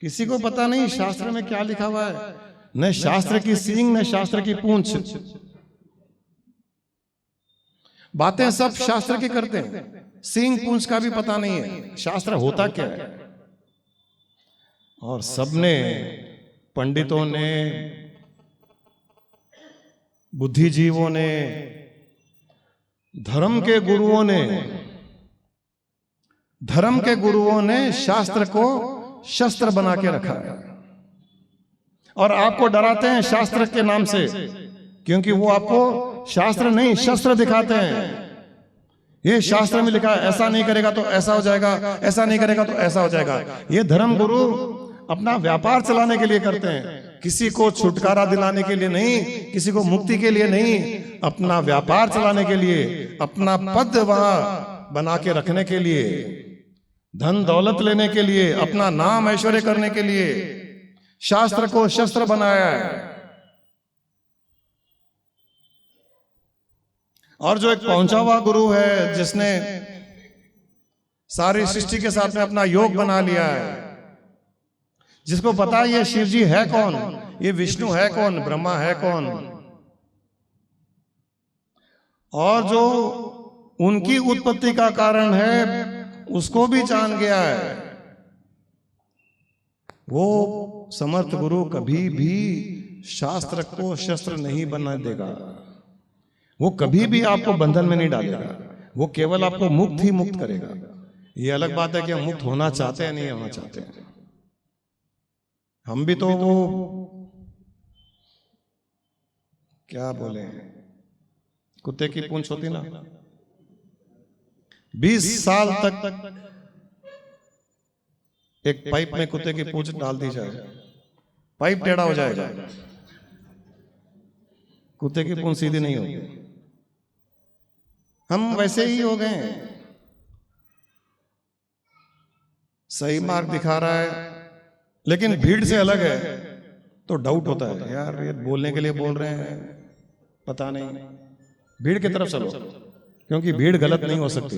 किसी को पता नहीं शास्त्र में क्या लिखा हुआ है, न शास्त्र की सींग न शास्त्र की पूंछ। बातें सब शास्त्र की करते हैं, सींग पूंछ का भी पता नहीं है शास्त्र होता क्या है। और सबने, पंडितों ने, बुद्धिजीवों ने, धर्म के गुरुओं ने शास्त्र को शस्त्र बना के रखा है और आपको डराते हैं शास्त्र के नाम से, क्योंकि वो आपको शास्त्र नहीं शस्त्र दिखाते हैं ये शास्त्र में लिखा है, ऐसा नहीं करेगा तो ऐसा हो जाएगा, ऐसा नहीं करेगा तो ऐसा हो जाएगा। ये धर्म गुरु अपना व्यापार चलाने के लिए करते हैं, किसी को छुटकारा दिलाने के लिए नहीं, किसी को मुक्ति के लिए नहीं, अपना व्यापार चलाने के लिए, अपना पद वहां बना के रखने के लिए, धन दौलत लेने के लिए, अपना नाम ऐश्वर्य करने के लिए शास्त्र को शस्त्र बनाया है। और जो एक पहुंचा हुआ गुरु है, जिसने सारी सृष्टि के साथ में अपना योग बना लिया है, जिसको पता है ये शिव जी है कौन, ये विष्णु है कौन, ब्रह्मा है कौन, और जो उनकी उत्पत्ति का कारण है उसको भी जान गया है, वो समर्थ गुरु कभी भी शास्त्र को शस्त्र नहीं बना देगा। वो कभी भी आपको बंधन में नहीं डालेगा, वो केवल आपको मुक्त ही मुक्त करेगा। ये अलग बात है कि हम मुक्त होना चाहते हैं, नहीं होना चाहते हैं। हम भी तो वो क्या बोले, कुत्ते की पूंछ होती ना, 20 साल तक एक पाइप में कुत्ते की पूंछ डाल दी जाए, पाइप टेढ़ा हो जाएगा, कुत्ते की पूंछ सीधी नहीं होगी। हम वैसे ही हो गए, सही मार्ग दिखा रहा है लेकिन भीड़ से अलग है, तो डाउट होता है, यार ये बोलने के लिए बोल रहे हैं, पता नहीं। भीड़ की तरफ चलो, क्योंकि भीड़ गलत नहीं हो सकती।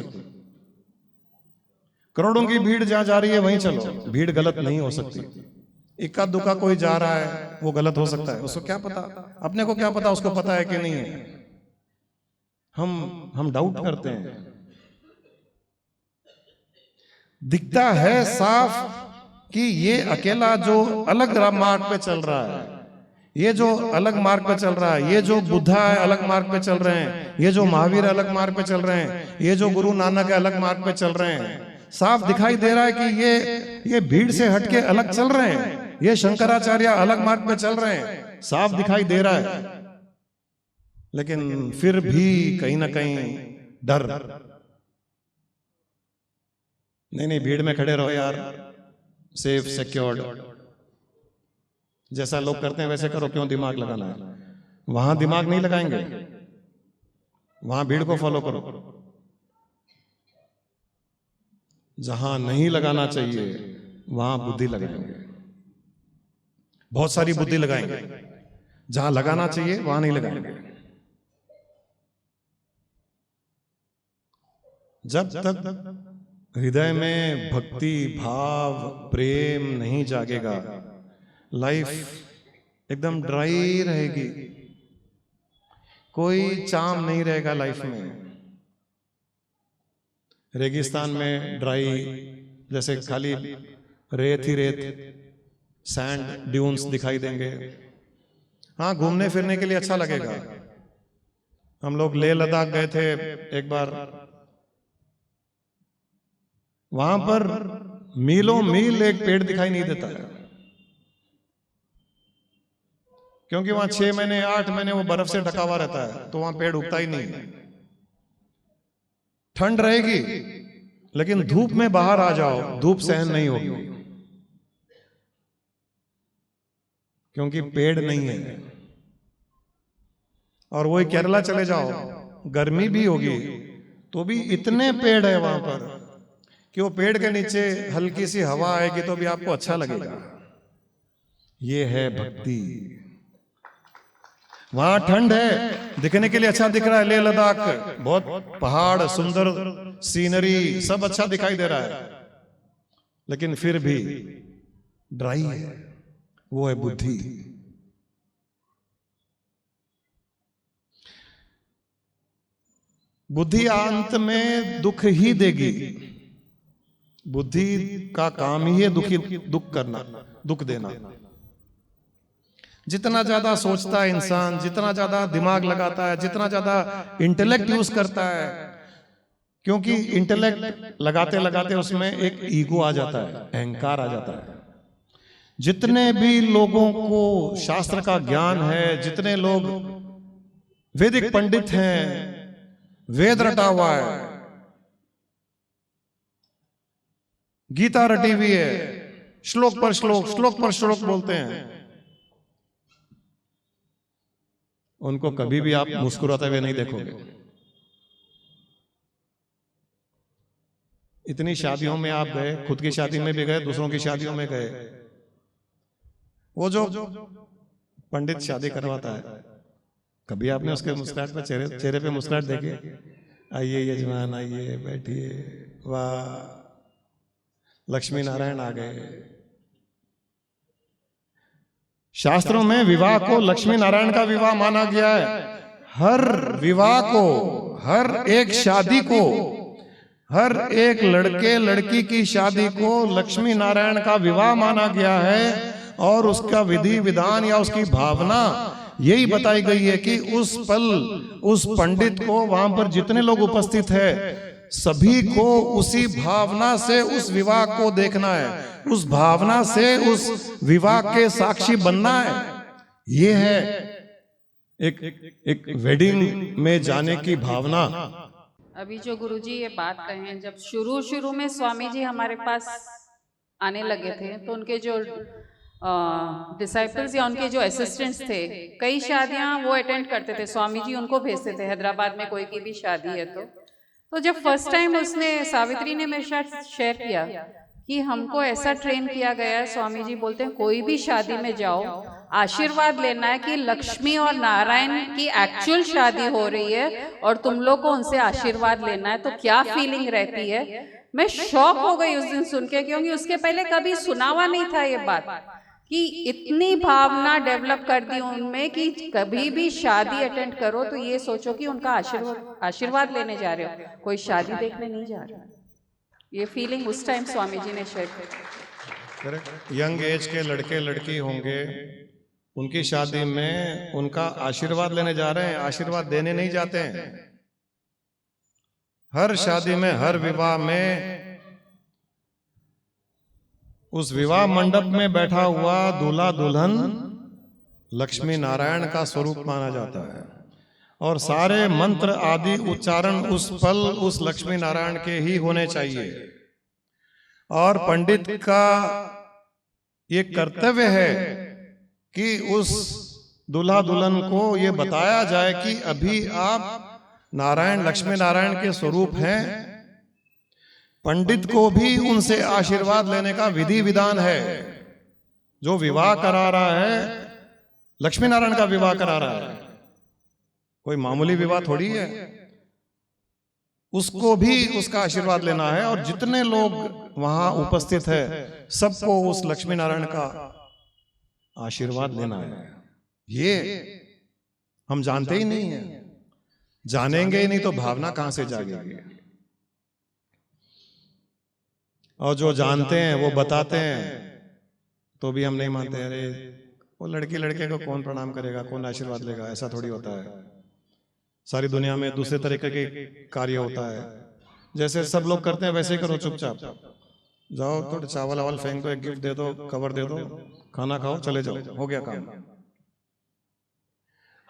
करोड़ों की भीड़ जहां जा रही है वहीं चलो, भीड़ गलत नहीं हो सकती। इक्का दुक्का कोई जा रहा है वो गलत हो सकता है, उसको क्या पता, अपने को क्या पता उसको पता है कि नहीं है। हम डाउट करते हैं। दिखता है साफ कि ये अकेला जो अलग मार्ग पे चल रहा है, ये जो अलग मार्ग पे चल रहा है, ये जो बुद्धा है अलग मार्ग पे चल रहे हैं, ये जो महावीर अलग मार्ग पे चल रहे हैं, ये जो गुरु नानक है अलग मार्ग पे चल रहे हैं। साफ दिखाई दे रहा है कि ये भीड़ से हटके अलग चल रहे हैं, ये शंकराचार्य अलग मार्ग पे चल रहे हैं, साफ दिखाई दे रहा है। लेकिन फिर भी कहीं ना कहीं डर, नहीं भीड़ में खड़े रहो यार, सेफ सिक्योर्ड, जैसा लोग करते हैं वैसे करो, क्यों दिमाग लगाना है। वहां दिमाग नहीं लगाएंगे, वहां भीड़ को फॉलो करो। जहां नहीं लगाना चाहिए वहां बुद्धि लगाएंगे, बहुत सारी बुद्धि लगाएंगे। जहां लगाना चाहिए वहां नहीं लगाएंगे। जब तक हृदय में भक्ति भाव प्रेम नहीं जागेगा, लाइफ एकदम ड्राई रहेगी, कोई चाम नहीं रहेगा लाइफ में। रेगिस्तान में ड्राई, जैसे खाली रेत ही रेत, सैंड ड्यून्स दिखाई देंगे। हाँ, घूमने फिरने के लिए अच्छा लगेगा। हम लोग लेह लद्दाख गए थे एक बार, वहां पर मीलों मील एक पेड़ दिखाई नहीं देता है, क्योंकि वहां 6 महीने 8 महीने वो बर्फ से ढका हुआ रहता है, तो वहां पेड़ उगता ही नहीं है। ठंड रहेगी लेकिन धूप में बाहर आ जाओ, धूप सहन नहीं होगी, क्योंकि पेड़ नहीं है। और वही केरला चले जाओ, गर्मी भी होगी तो भी इतने पेड़ है वहां पर कि वो पेड़ के नीचे हल्की सी हवा आएगी तो भी आपको अच्छा लगेगा। ये है भक्ति। वहां ठंड है, दिखने के लिए अच्छा दिख रहा है, लेह लद्दाख बहुत पहाड़, सुंदर सीनरी, सब अच्छा दिखाई दे रहा है, लेकिन फिर भी ड्राई है। वो है बुद्धि। बुद्धि अंत में दुख ही देगी। बुद्धि का काम ही है दुख करना, दुख देना। जितना ज्यादा सोचता है इंसान, जितना ज्यादा दिमाग लगाता है, जितना ज्यादा इंटेलेक्ट यूज करता है, क्योंकि इंटेलेक्ट लगाते लगाते उसमें एक ईगो आ जाता है, अहंकार आ जाता है। जितने भी लोगों को शास्त्र का ज्ञान है, जितने लोग वैदिक पंडित हैं, वेद रटा हुआ है, गीता रटी हुई है, श्लोक पर श्लोक बोलते हैं। उनको कभी भी आप मुस्कुराते हुए नहीं देखोगे। इतनी शादियों में आप गए, खुद की शादी में भी गए, दूसरों की शादियों में गए, वो जो पंडित शादी करवाता है, कभी आपने उसके मुस्कुराहट पे चेहरे पे मुस्कुराहट देखी? आइए यजमान, आइए बैठिए, वाह लक्ष्मी नारायण आ गए। शास्त्रों में विवाह को लक्ष्मी नारायण का विवाह माना गया है। हर विवाह को, हर एक शादी को, हर एक लड़के लड़की की शादी को लक्ष्मी नारायण का विवाह माना गया है। और उसका विधि विधान या उसकी भावना यही बताई गई है कि उस पल उस पंडित को, वहां पर जितने लोग उपस्थित है, सभी को उसी भावना से उस विवाह को देखना है, उस भावना से उस विवाह के साक्षी बनना है। ये है एक वेडिंग में जाने की भावना। अभी जो गुरुजी ये बात कहें, जब शुरू में स्वामी जी हमारे पास आने लगे थे तो उनके जो डिसाइपल्स या उनके जो असिस्टेंट्स थे, कई शादियां वो अटेंड करते थे, स्वामी जी उनको भेजते थे हैदराबाद में कोई की भी शादी है तो जब फर्स्ट टाइम उसने, सावित्री ने मेरे साथ शेयर किया कि हमको ऐसा ट्रेन किया गया है, स्वामी जी बोलते हैं कोई भी शादी में जाओ, आशीर्वाद लेना है कि लक्ष्मी और नारायण की एक्चुअल शादी हो रही है और तुम लोग को उनसे आशीर्वाद लेना है। तो क्या फीलिंग रहती है। मैं शॉक हो गई उस दिन सुन के, क्योंकि उसके पहले कभी सुना हुआ नहीं था ये बात, कि इतनी भावना डेवलप कर दी उनमें कि कभी भी शादी अटेंड करो तो ये सोचो कि उनका आशीर्वाद लेने जा रहे हो, कोई शादी देखने नहीं जा रहा। ये फीलिंग उस टाइम स्वामी जी ने शेयर की। यंग एज के लड़के लड़की होंगे, उनकी शादी में उनका आशीर्वाद लेने जा रहे हैं, आशीर्वाद देने नहीं जाते हैं। हर शादी में, हर विवाह में उस विवाह मंडप में बैठा हुआ दूल्हा दुल्हन लक्ष्मी नारायण का स्वरूप माना जाता है और सारे मंत्र आदि उच्चारण उस पल उस लक्ष्मी नारायण के ही होने चाहिए। और पंडित का ये कर्तव्य है कि उस दूल्हा दुल्हन को ये बताया जाए कि अभी आप नारायण, लक्ष्मी नारायण के स्वरूप हैं। पंडित को भी उनसे आशीर्वाद लेने का विधि विधान है। जो विवाह करा रहा है, लक्ष्मी नारायण का विवाह करा रहा है, कोई मामूली विवाह थोड़ी है। उसको भी उसका आशीर्वाद लेना है और जितने लोग वहां उपस्थित है सबको उस लक्ष्मी नारायण का आशीर्वाद लेना है। ये हम जानते ही नहीं है, जानेंगे ही नहीं तो भावना कहां से जागेगी। और जो जानते हैं वो बताते हैं तो भी हम नहीं मानते। अरे वो लड़की लड़के को कौन प्रणाम करेगा, कौन आशीर्वाद लेगा, ऐसा थोड़ी होता है। सारी दुनिया में दूसरे तरीके के कार्य होता है। जैसे सब लोग करते हैं वैसे ही करो, चुपचाप जाओ, थोड़े चावल वावल फेंक दो, एक गिफ्ट दे दो, कवर दे दो, खाना खाओ, चले जाओ, हो गया काम।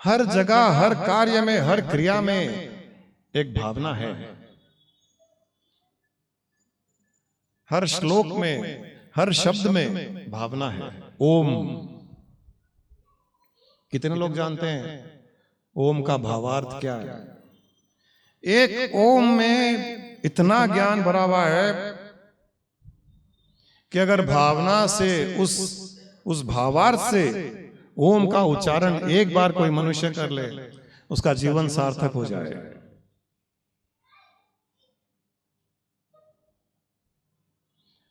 हर जगह, हर कार्य में, हर क्रिया में एक भावना है। हर श्लोक में, हर शब्द में भावना है। ओम, कितने लोग जानते हैं ओम का भावार्थ क्या है? एक ओम में इतना ज्ञान भरा हुआ है कि अगर भावना से उस भावार्थ से ओम का उच्चारण एक बार कोई मनुष्य कर ले, उसका जीवन सार्थक हो जाए।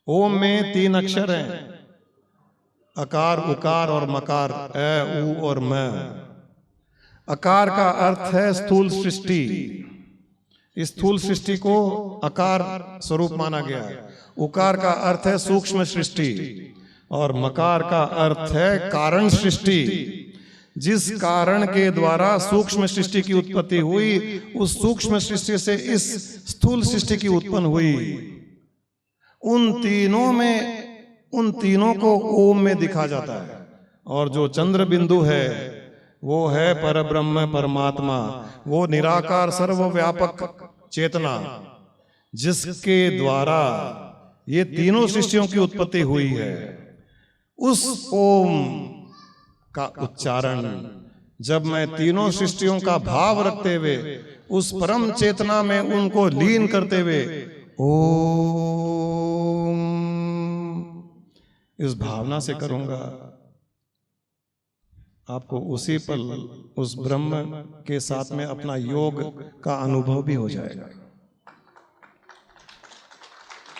ओम में 3 अक्षर हैं, अकार, उकार और मकार, ए, उ और म। अकार का अर्थ है स्थूल सृष्टि। इस स्थूल सृष्टि को अकार स्वरूप माना गया है। उकार का अर्थ है सूक्ष्म सृष्टि और मकार का अर्थ है कारण सृष्टि। जिस कारण के द्वारा सूक्ष्म सृष्टि की उत्पत्ति हुई, उस सूक्ष्म सृष्टि से इस स्थूल सृष्टि की उत्पन्न हुई। उन तीनों को ओम में दिखा जाता है। और जो चंद्र बिंदु है वो है परब्रह्म परमात्मा, वो निराकार सर्वव्यापक चेतना, जिसके द्वारा ये तीनों सृष्टियों की उत्पत्ति हुई है। उस ओम का उच्चारण जब मैं तीनों सृष्टियों का भाव रखते हुए उस परम चेतना में उनको लीन करते हुए ओम इस भावना से करूंगा, आपको उसी पल उस ब्रह्म के साथ में अपना योग का अनुभव भी हो जाएगा।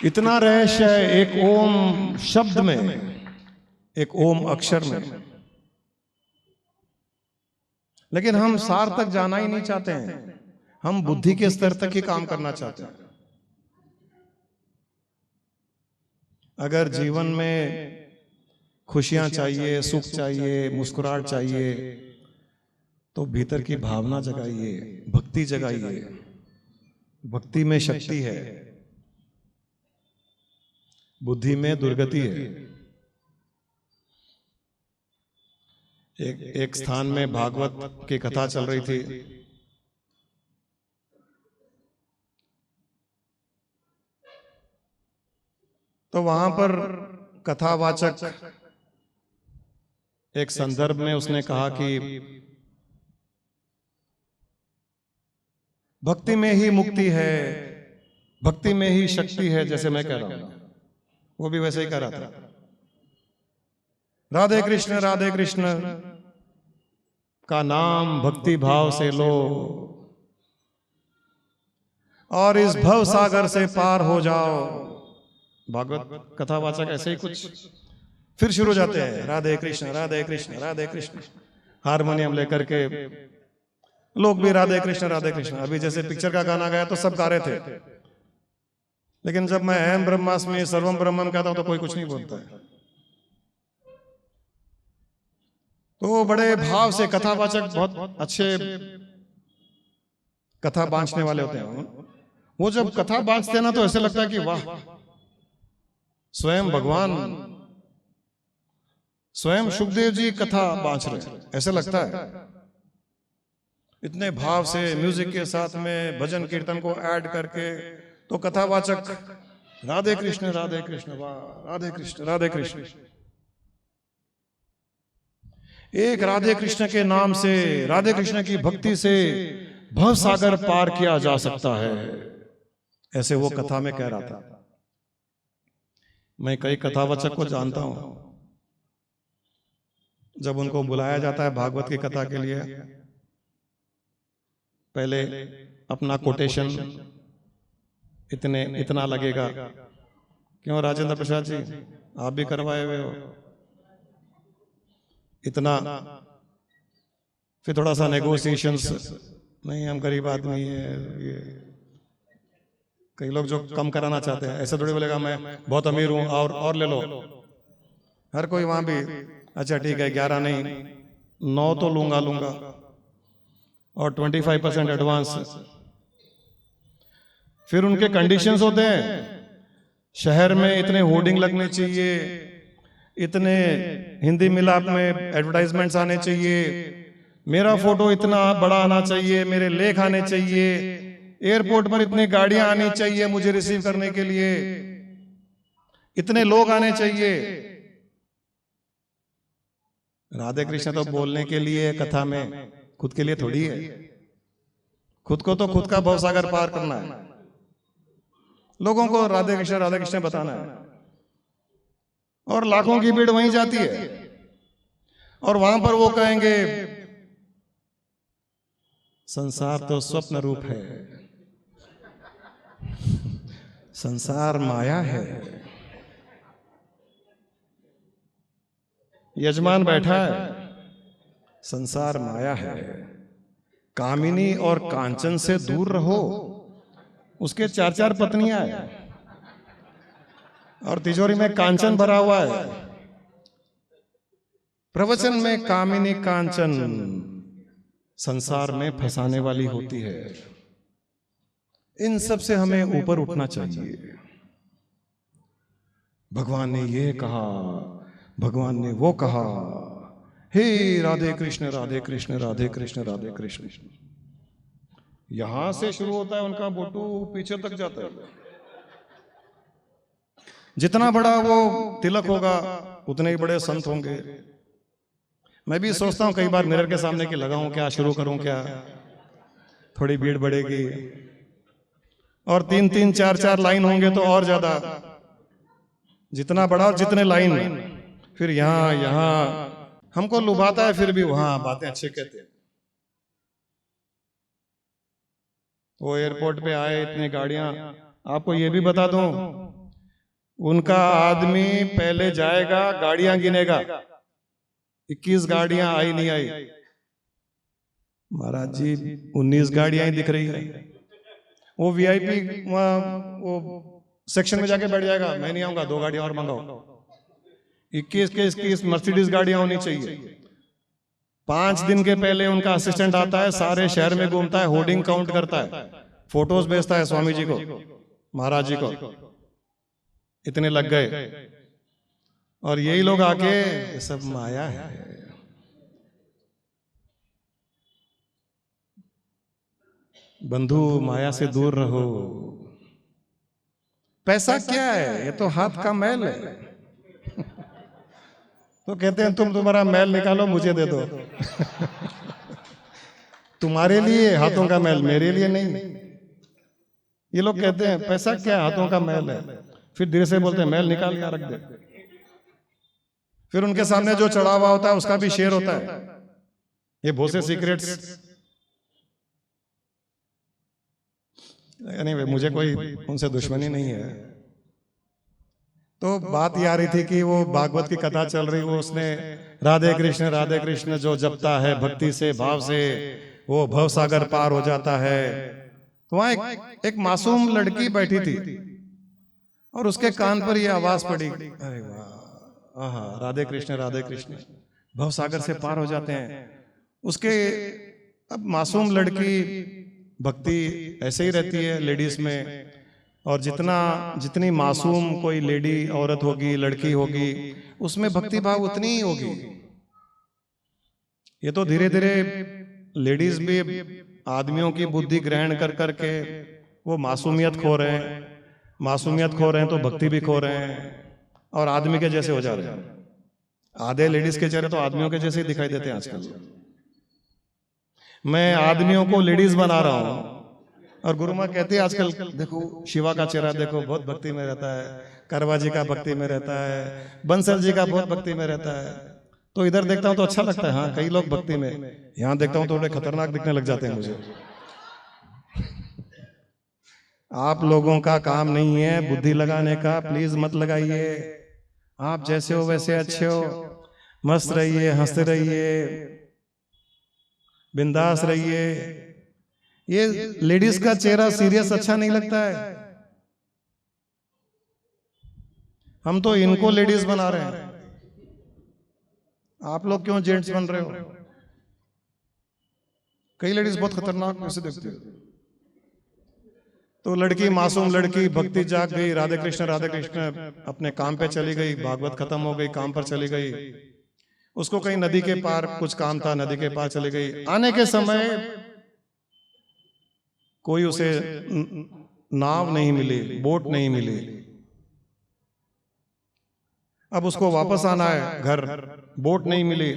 इतना रहस्य है एक ओम शब्द में, एक ओम अक्षर में, लेकिन हम सार तक जाना ही नहीं चाहते हैं। हम बुद्धि के स्तर तक ही काम करना चाहते हैं। अगर जीवन में खुशियां चाहिए, सुख चाहिए, मुस्कुराहट चाहिए, तो भीतर की भावना जगाइए, भक्ति जगाइए। भक्ति में शक्ति है, बुद्धि में दुर्गति है। एक स्थान में भागवत की कथा चल रही थी। तो वहां पर कथावाचक एक संदर्भ में उसने कहा कि भक्ति में ही मुक्ति है, भक्ति में ही शक्ति है, जैसे मैं कह रहा हूं, वो भी वैसे ही कह रहा था। राधे कृष्ण का नाम भक्ति भाव से लो और इस भव सागर से पार हो जाओ। भागवत कथावाचक ऐसे ही कुछ फिर शुरू हो जाते हैं, राधे कृष्ण राधे कृष्ण राधे कृष्ण, हारमोनियम लेकर के लोग भी राधे कृष्ण राधे कृष्ण। अभी जैसे पिक्चर का गाना गया तो सब गा रहे थे, लेकिन जब मैं अहम ब्रह्मास्मि सर्वम ब्रह्मम कहता हूं तो कोई कुछ नहीं बोलता है। तो बड़े भाव से कथावाचक बहुत अच्छे कथा बांचने वाले होते हैं। वो जब कथा बांचते हैं ना तो ऐसे लगता है कि वाह, स्वयं भगवान, स्वयं सुखदेव जी कथा बांच रहे, ऐसे लगता है। इतने भाव से म्यूजिक के साथ में भजन कीर्तन को ऐड करके तो कथावाचक राधे कृष्ण वाह, राधे कृष्ण। एक राधे कृष्ण के नाम से, राधे कृष्ण की भक्ति से भव सागर पार किया जा सकता है, ऐसे वो कथा में कह रहा था। मैं कई कथावाचक को जानता हूं, जब उनको बुलाया जाता है भागवत की कथा के लिए, पहले अपना कोटेशन इतना लगेगा। क्यों राजेंद्र प्रसाद जी, आप भी करवाए हुए हो इतना, फिर थोड़ा सा नेगोशिएशंस, नहीं हम गरीब आदमी है, ये कई लोग जो कम कराना चाहते हैं, ऐसे थोड़ी बोलेगा मैं बहुत अमीर हूं और ले लो। हर कोई वहां भी अच्छा ठीक है 11 नहीं 9 तो लूंगा और 25% एडवांस। फिर उनके कंडीशंस होते हैं, शहर में इतने होर्डिंग लगने चाहिए, इतने हिंदी मिलाप में एडवर्टाइजमेंट्स आने चाहिए, मेरा फोटो इतना बड़ा आना चाहिए, मेरे लेख आने चाहिए, एयरपोर्ट पर इतनी गाड़ियां आनी चाहिए मुझे रिसीव करने के लिए, इतने लोग आने चाहिए। राधे कृष्ण तो बोलने के लिए कथा में, खुद के लिए थोड़ी है। खुद को तो खुद का भवसागर पार करना है, लोगों को राधे कृष्ण बताना है। और लाखों की भीड़ वहीं जाती है और वहां पर वो कहेंगे संसार तो स्वप्न रूप है, संसार माया है। यजमान बैठा है, संसार माया है, कामिनी और कांचन से दूर रहो। उसके 4 पत्नियां हैं और तिजोरी में कांचन भरा हुआ है। प्रवचन में कामिनी कांचन संसार में फंसाने वाली होती है। इन सब से हमें ऊपर उठना चाहिए। भगवान ने ये कहा, भगवान ने वो कहा, हे राधे कृष्ण राधे कृष्ण राधे कृष्ण राधे कृष्ण। यहां से शुरू होता है उनका बोटू, पीछे तक जाता है। जितना बड़ा वो तिलक होगा उतने ही बड़े संत होंगे। मैं भी सोचता हूँ कई बार मिरर के सामने कि लगाऊं क्या, शुरू करूं क्या, थोड़ी भीड़ बढ़ेगी और 3-3 4-4 लाइन होंगे तो और ज्यादा, जितना बड़ा और जितने लाइन, फिर यहाँ हमको लुभाता है, फिर भी वहां बातें अच्छे कहते हैं। वो एयरपोर्ट पे आए, इतनी गाड़ियां, आपको ये भी बता दूं, उनका आदमी पहले जाएगा, गाड़ियां गिनेगा, 21 गाड़ियां आई नहीं आई, महाराज जी 19 गाड़ियां ही दिख रही है। वो वीआईपी वो सेक्शन में जाके बैठ जाएगा, मैं नहीं आऊंगा, 2 गाड़ियां और मंगाओ। 21 के 21 मर्सिडीज गाड़ियां होनी चाहिए। 5 दिन के पहले उनका असिस्टेंट आता है, सारे शहर में घूमता है, होर्डिंग काउंट करता है, फोटोज भेजता है स्वामी जी को, महाराज जी को, इतने लग गए। और यही लोग आके, ये सब माया है। बंधु माया से दूर रहो। पैसा क्या है, ये तो हाथ का मैल है। तो कहते हैं तुम्हारा मैल निकालो मुझे दे दो। तुम्हारे लिए हाथों का मैल, मेरे लिए नहीं। ये लोग कहते हैं पैसा क्या हाथों का मैल है, फिर धीरे से बोलते हैं मैल निकाल के रख दे। फिर उनके सामने जो चढ़ा हुआ होता है उसका भी शेयर होता है। ये भोसे सीक्रेट्स, एनीवे, मुझे कोई उनसे दुश्मनी नहीं है। तो बात ये आ रही थी कि वो भागवत की कथा चल रही, वो उसने राधे कृष्ण जो जपता है भक्ति से, भाव से, वो भव सागर पार हो जाता है। तो वहां एक मासूम लड़की बैठी थी और उसके कान पर ये आवाज पड़ी, अरे वाह, आहा, राधे कृष्ण भव सागर से पार हो जाते हैं। उसके, अब मासूम लड़की, भक्ति ऐसे ही रहती है लेडीज में, और जितनी मासूम कोई लेडी औरत होगी, लड़की होगी, उसमें भक्ति भाव उतनी ही होगी। ये तो धीरे धीरे लेडीज भी आदमियों की बुद्धि ग्रहण कर करके वो मासूमियत खो रहे हैं, तो भक्ति भी खो रहे हैं और आदमी के जैसे हो जा रहे हैं। आधे लेडीज के चेहरे तो आदमियों के जैसे ही दिखाई देते हैं आजकल। मैं आदमियों को लेडीज बना रहा हूं और गुरु माँ कहती है आजकल देखो शिवा का चेहरा देखो, बहुत भक्ति में रहता है, करवा जी का भक्ति में रहता है, बंसल जी का बहुत भक्ति में रहता है। तो इधर देखता हूं तो अच्छा लगता है, हाँ कई लोग भक्ति में, यहां देखता हूं तो थोड़े खतरनाक दिखने लग जाते हैं मुझे। आप लोगों का काम नहीं है बुद्धि लगाने का, प्लीज मत लगाइए। आप जैसे हो वैसे अच्छे हो, मस्त रहिए, हंसते रहिए, बिंदास रहिए। ये लेडीज का चेहरा सीरियस अच्छा नहीं लगता है। हम तो इनको लेडीज बना रहे हैं, आप लोग क्यों जेंट्स बन रहे हो? कई लेडीज बहुत खतरनाक वैसे दिखती है। तो लड़की, मासूम लड़की, भक्ति जाग गई, राधे कृष्ण अपने काम पे चली गई, भागवत खत्म हो गई, काम पर चली गई। उसको कहीं नदी के पार कुछ काम था, नदी के पार चली गई। आने के समय कोई उसे नाव नहीं मिली, बोट नहीं मिली। अब उसको वापस आना है घर, बोट नहीं मिली।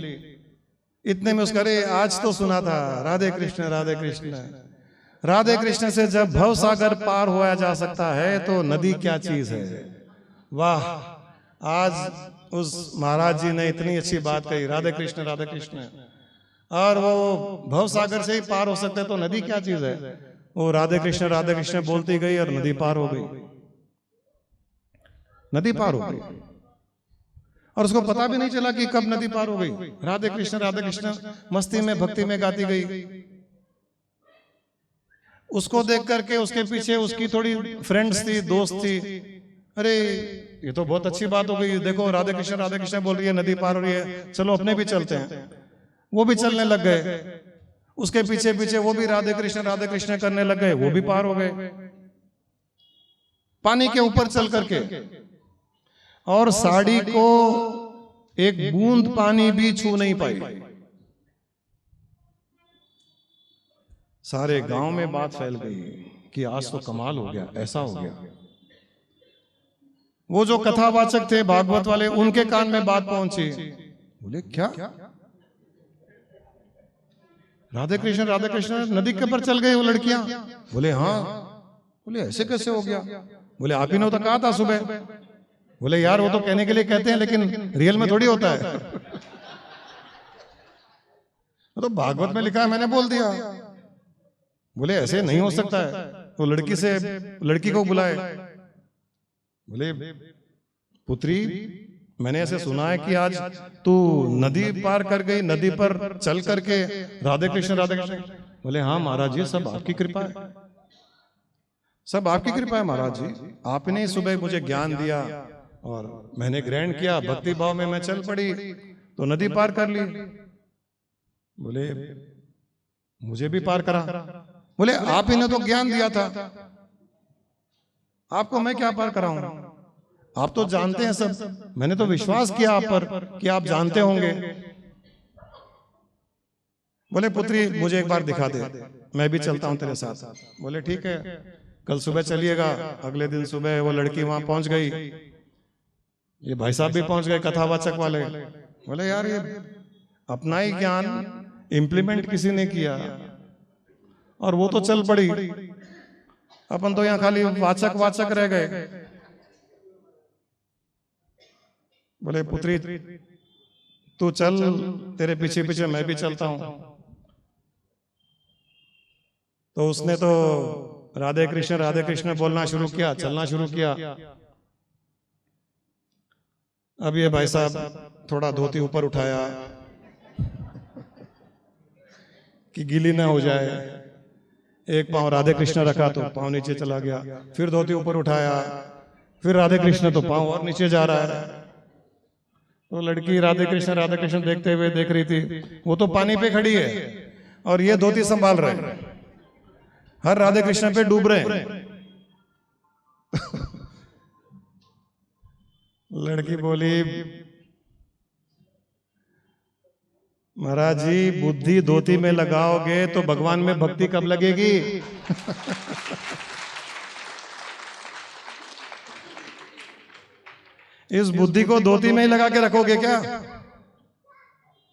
इतने में उसका, अरे आज तो सुना था राधे कृष्ण से जब भव सागर पार होया जा सकता है तो नदी क्या चीज है। वाह, आज उस महाराज जी ने इतनी अच्छी बात कही, राधे कृष्ण, और वो भव सागर से ही पार हो सकते तो नदी क्या चीज है। वो राधे कृष्ण बोलती गई और नदी पार हो गई, नदी पार हो गई। और उसको पता भी नहीं चला कि कब नदी पार हो गई। राधे कृष्ण मस्ती में, भक्ति में गाती गई। उसको देख करके उसके पीछे उसकी थोड़ी फ्रेंड्स थी, दोस्त थी, अरे ये तो बहुत अच्छी बात हो गई, देखो राधे कृष्ण बोल रही है, नदी पार हो रही है, चलो अपने भी चलते हैं। वो भी चलने लग गए, उसके पीछे पीछे वो भी राधे कृष्ण करने लग गए, वो भी पार हो गए पानी के ऊपर चल करके। और साड़ी को एक बूंद पानी भी छू नहीं पाई। सारे गांव में बात फैल गई कि आज तो कमाल हो गया, ऐसा हो गया। वो जो कथावाचक थे भागवत वाले, उनके कान में बात पहुंची। बोले क्या, राधे कृष्ण नदी के ऊपर चल गई वो लड़कियां? बोले हाँ। बोले ऐसे कैसे हो गया? बोले आप ही ने तो कहा था सुबह। बोले यार वो तो कहने के लिए कहते हैं, लेकिन रियल में थोड़ी होता है। तो भागवत में लिखा है, मैंने बोल दिया। बोले ऐसे नहीं हो सकता है, वो लड़की को बुलाए। बोले पुत्री, मैंने ऐसे सुना है कि आज तू नदी पार कर गई, नदी पर चल करके राधे कृष्ण राधे कृष्ण। बोले हाँ महाराज जी, सब आपकी कृपा है, सब आपकी कृपा है महाराज जी। आपने सुबह मुझे ज्ञान दिया और मैंने ग्रहण किया, भक्ति भाव में मैं चल पड़ी तो नदी पार कर ली। बोले मुझे भी पार करा। बोले आप ही ने तो ज्ञान दिया था, आपको मैं क्या पार कराऊं? आप तो जानते हैं सब, मैंने तो विश्वास किया आप पर कि आप जानते होंगे। बोले पुत्री मुझे एक बार दिखा दे, मैं भी चलता हूं तेरे साथ। बोले ठीक है, कल सुबह चलिएगा। अगले दिन सुबह वो लड़की वहां पहुंच गई, ये भाई साहब भी पहुंच गए कथावाचक वाले। बोले यार ये अपना ही ज्ञान इंप्लीमेंट किसी ने किया और वो तो चल पड़ी, अपन तो यहां खाली वाचक रह गए। बोले पुत्री तू चल, तेरे पीछे पीछे मैं भी चलता हूं। तो उसने तो राधे कृष्ण बोलना शुरू किया, चलना शुरू किया। अब ये भाई साहब थोड़ा धोती ऊपर उठाया कि गीली ना हो जाए, एक पांव राधे कृष्ण रखा तो पांव नीचे चला गया, फिर धोती ऊपर उठाया, फिर राधे कृष्ण तो पांव और नीचे जा रहा है। तो लड़की राधे कृष्ण देखते हुए देख रही थी, वो तो पानी पे खड़ी है और ये धोती संभाल रहे हैं, हर राधे कृष्ण पे डूब रहे हैं। लड़की बोली महाराज जी बुद्धि धोती में लगाओगे तो भगवान में भक्ति कब लगेगी? इस बुद्धि को धोती में ही लगा के रखोगे क्या?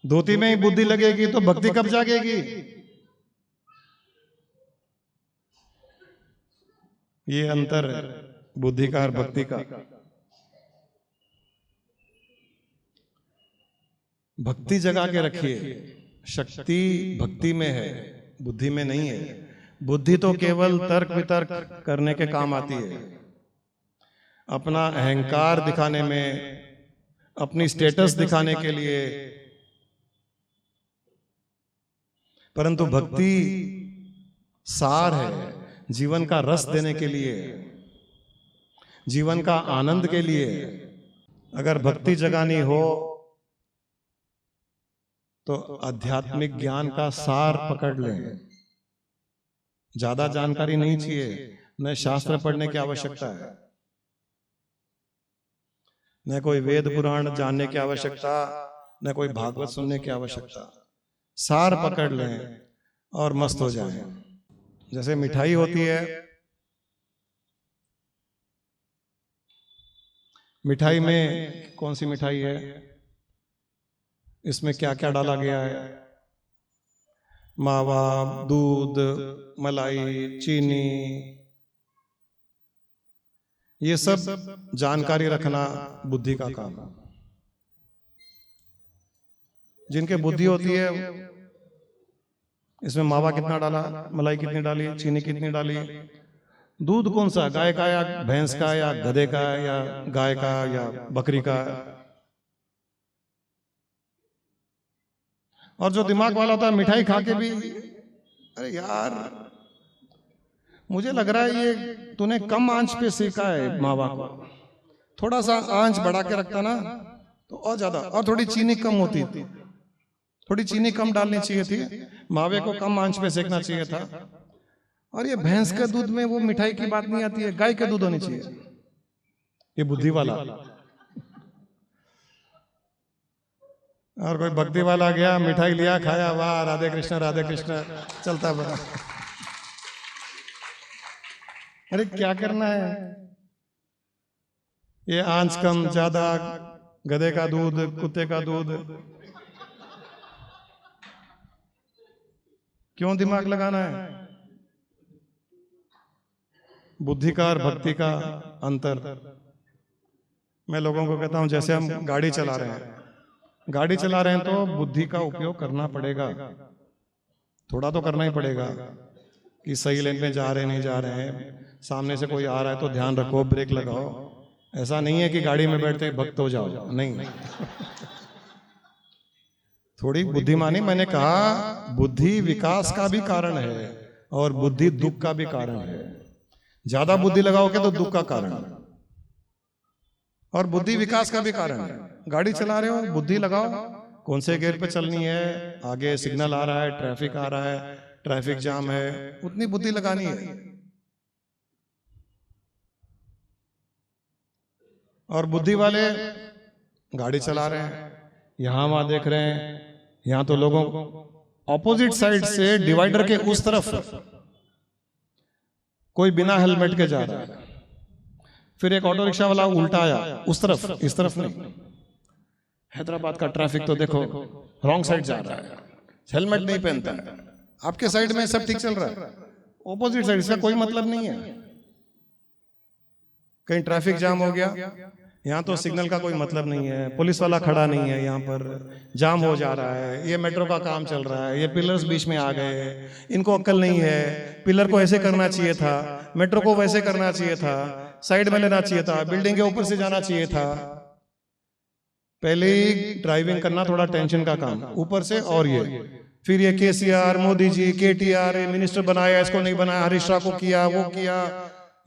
धोती में ही बुद्धि लगेगी तो भक्ति कब जागेगी? ये अंतर है बुद्धि का और भक्ति का। भक्ति जगा के रखिए, शक्ति भक्ति में है, बुद्धि में नहीं है। बुद्धि तो केवल तर्क वितर्क करने के काम आती है, अपना अहंकार दिखाने में, अपनी स्टेटस दिखाने के लिए। परंतु भक्ति सार है, जीवन का रस देने के लिए, जीवन का आनंद के लिए। अगर भक्ति जगानी हो तो आध्यात्मिक ज्ञान का सार पकड़ लें। ज्यादा जानकारी नहीं चाहिए, न शास्त्र पढ़ने की आवश्यकता है, न कोई वेद पुराण जानने की आवश्यकता, न कोई भागवत सुनने की आवश्यकता। सार पकड़ लें और मस्त हो जाएं। जैसे मिठाई होती है, मिठाई में कौन सी मिठाई है, इसमें क्या क्या डाला गया है, मावा, दूध, मलाई, चीनी, ये सब जानकारी रखना बुद्धि का काम है। जिनके बुद्धि होती है, इसमें मावा कितना डाला, मलाई कितनी डाली, चीनी कितनी डाली, दूध कौन सा, गाय का या भैंस का या गधे का या गाय का या बकरी का। और जो दिमाग वाला होता है मिठाई खा के भी, अरे यार मुझे लग रहा है ये तूने कम आंच पे सेका है मावा को, थोड़ा सा आंच बढ़ा के रखता ना तो और ज्यादा, और थोड़ी चीनी कम होती थी, थोड़ी चीनी कम डालनी चाहिए थी, मावे को कम आंच पे सेकना चाहिए था। और ये भैंस के दूध में वो मिठाई की बात नहीं आती है, गाय के दूध होनी चाहिए। ये बुद्धि वाला। और कोई भक्ति वाला गया, मिठाई लिया, खाया, वाह राधे कृष्ण चलता बड़ा। अरे क्या करना है? ये आंच कम ज्यादा, गधे का दूध, कुत्ते का दूध, क्यों दिमाग लगाना है? बुद्धि का और भक्ति का अंतर। मैं लोगों को कहता हूं, जैसे हम गाड़ी चला रहे हैं, गाड़ी चला रहे हैं तो बुद्धि का उपयोग करना पड़ेगा, थोड़ा तो करना ही पड़ेगा कि सही लेन में जा रहे नहीं जा रहे हैं, सामने से कोई आ रहा है तो ध्यान रखो, ब्रेक लगाओ। ऐसा नहीं है कि गाड़ी में बैठते भक्त हो जाओ, नहीं। थोड़ी बुद्धिमानी, मैंने कहा बुद्धि विकास का भी कारण है और बुद्धि दुख का भी कारण है। ज्यादा बुद्धि लगाओगे तो दुख का कारण, और बुद्धि विकास का भी कारण है। गाड़ी चला रहे हो, बुद्धि लगाओ, कौन से गियर पे चलनी है, आगे सिग्नल आ रहा है, ट्रैफिक आ रहा है, ट्रैफिक जाम है, उतनी बुद्धि लगानी है। और बुद्धि वाले गाड़ी चला रहे हैं, यहां वहां देख रहे हैं, यहां तो लोगों ऑपोजिट साइड से डिवाइडर के उस तरफ कोई बिना हेलमेट के जा रहा है, फिर एक ऑटो रिक्शा वाला उल्टा आया उस तरफ, इस तरफ नहीं। हैदराबाद का ट्रैफिक तो देखो, रॉन्ग साइड जा रहा है, हेलमेट नहीं पहनता है, आपके साइड में सब ठीक चल रहा है, ऑपोजिट साइड, इसका कोई मतलब नहीं है। कहीं ट्रैफिक जाम हो गया, यहाँ तो सिग्नल का कोई मतलब नहीं है, पुलिस वाला खड़ा नहीं है, यहाँ पर जाम हो जा रहा है, ये मेट्रो का काम चल रहा है, ये पिलर्स बीच में आ गए, इनको अक्ल नहीं है, पिलर को ऐसे करना चाहिए था, मेट्रो को वैसे करना चाहिए था, साइड में लेना चाहिए था, बिल्डिंग के ऊपर से जाना चाहिए था। पहले ही ड्राइविंग करना थोड़ा टेंशन का काम, ऊपर से और ये, फिर ये केसीआर, मोदी जी, केटीआर, मिनिस्टर बनाया, इसको नहीं बनाया, हरीश राव को किया, वो किया,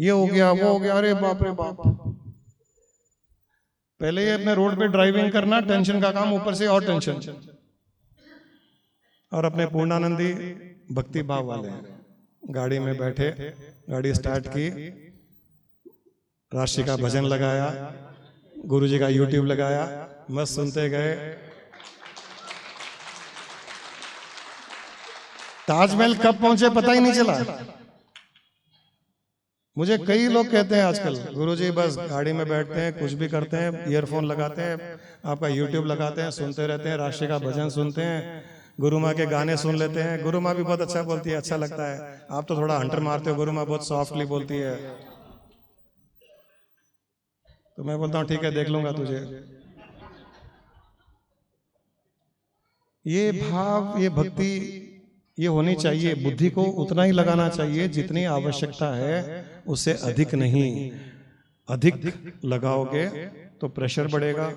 ये हो गया, वो हो गया, अरे बाप रे बाप। पहले ही अपने रोड पे ड्राइविंग करना टेंशन का काम, ऊपर से और टेंशन। और अपने पूर्णानंदी भक्ति भाव वाले हैं, गाड़ी में बैठे, गाड़ी स्टार्ट की, राशि का भजन लगाया, गुरुजी का यूट्यूब लगाया, मस्त सुनते गए। ताजमहल कब पहुंचे पता ही नहीं चला। मुझे कई लोग कहते हैं आजकल, गुरुजी बस गाड़ी में बैठते हैं, कुछ भी करते हैं, ईयरफोन लगाते हैं, आपका यूट्यूब लगाते हैं, सुनते रहते हैं, राशि का भजन सुनते हैं, गुरु माँ के गाने सुन लेते हैं। गुरु माँ भी बहुत अच्छा बोलती है, अच्छा लगता है, आप तो थोड़ा हंटर मारते हो, गुरु माँ बहुत सॉफ्टली बोलती है। तो मैं बोलता हूँ ठीक है, देख लूंगा तुझे। ये भाव, ये भक्ति, ये होनी चाहिए। बुद्धि को उतना ही लगाना चाहिए जितनी आवश्यकता है, उससे अधिक नहीं। अधिक लगाओगे तो प्रेशर बढ़ेगा,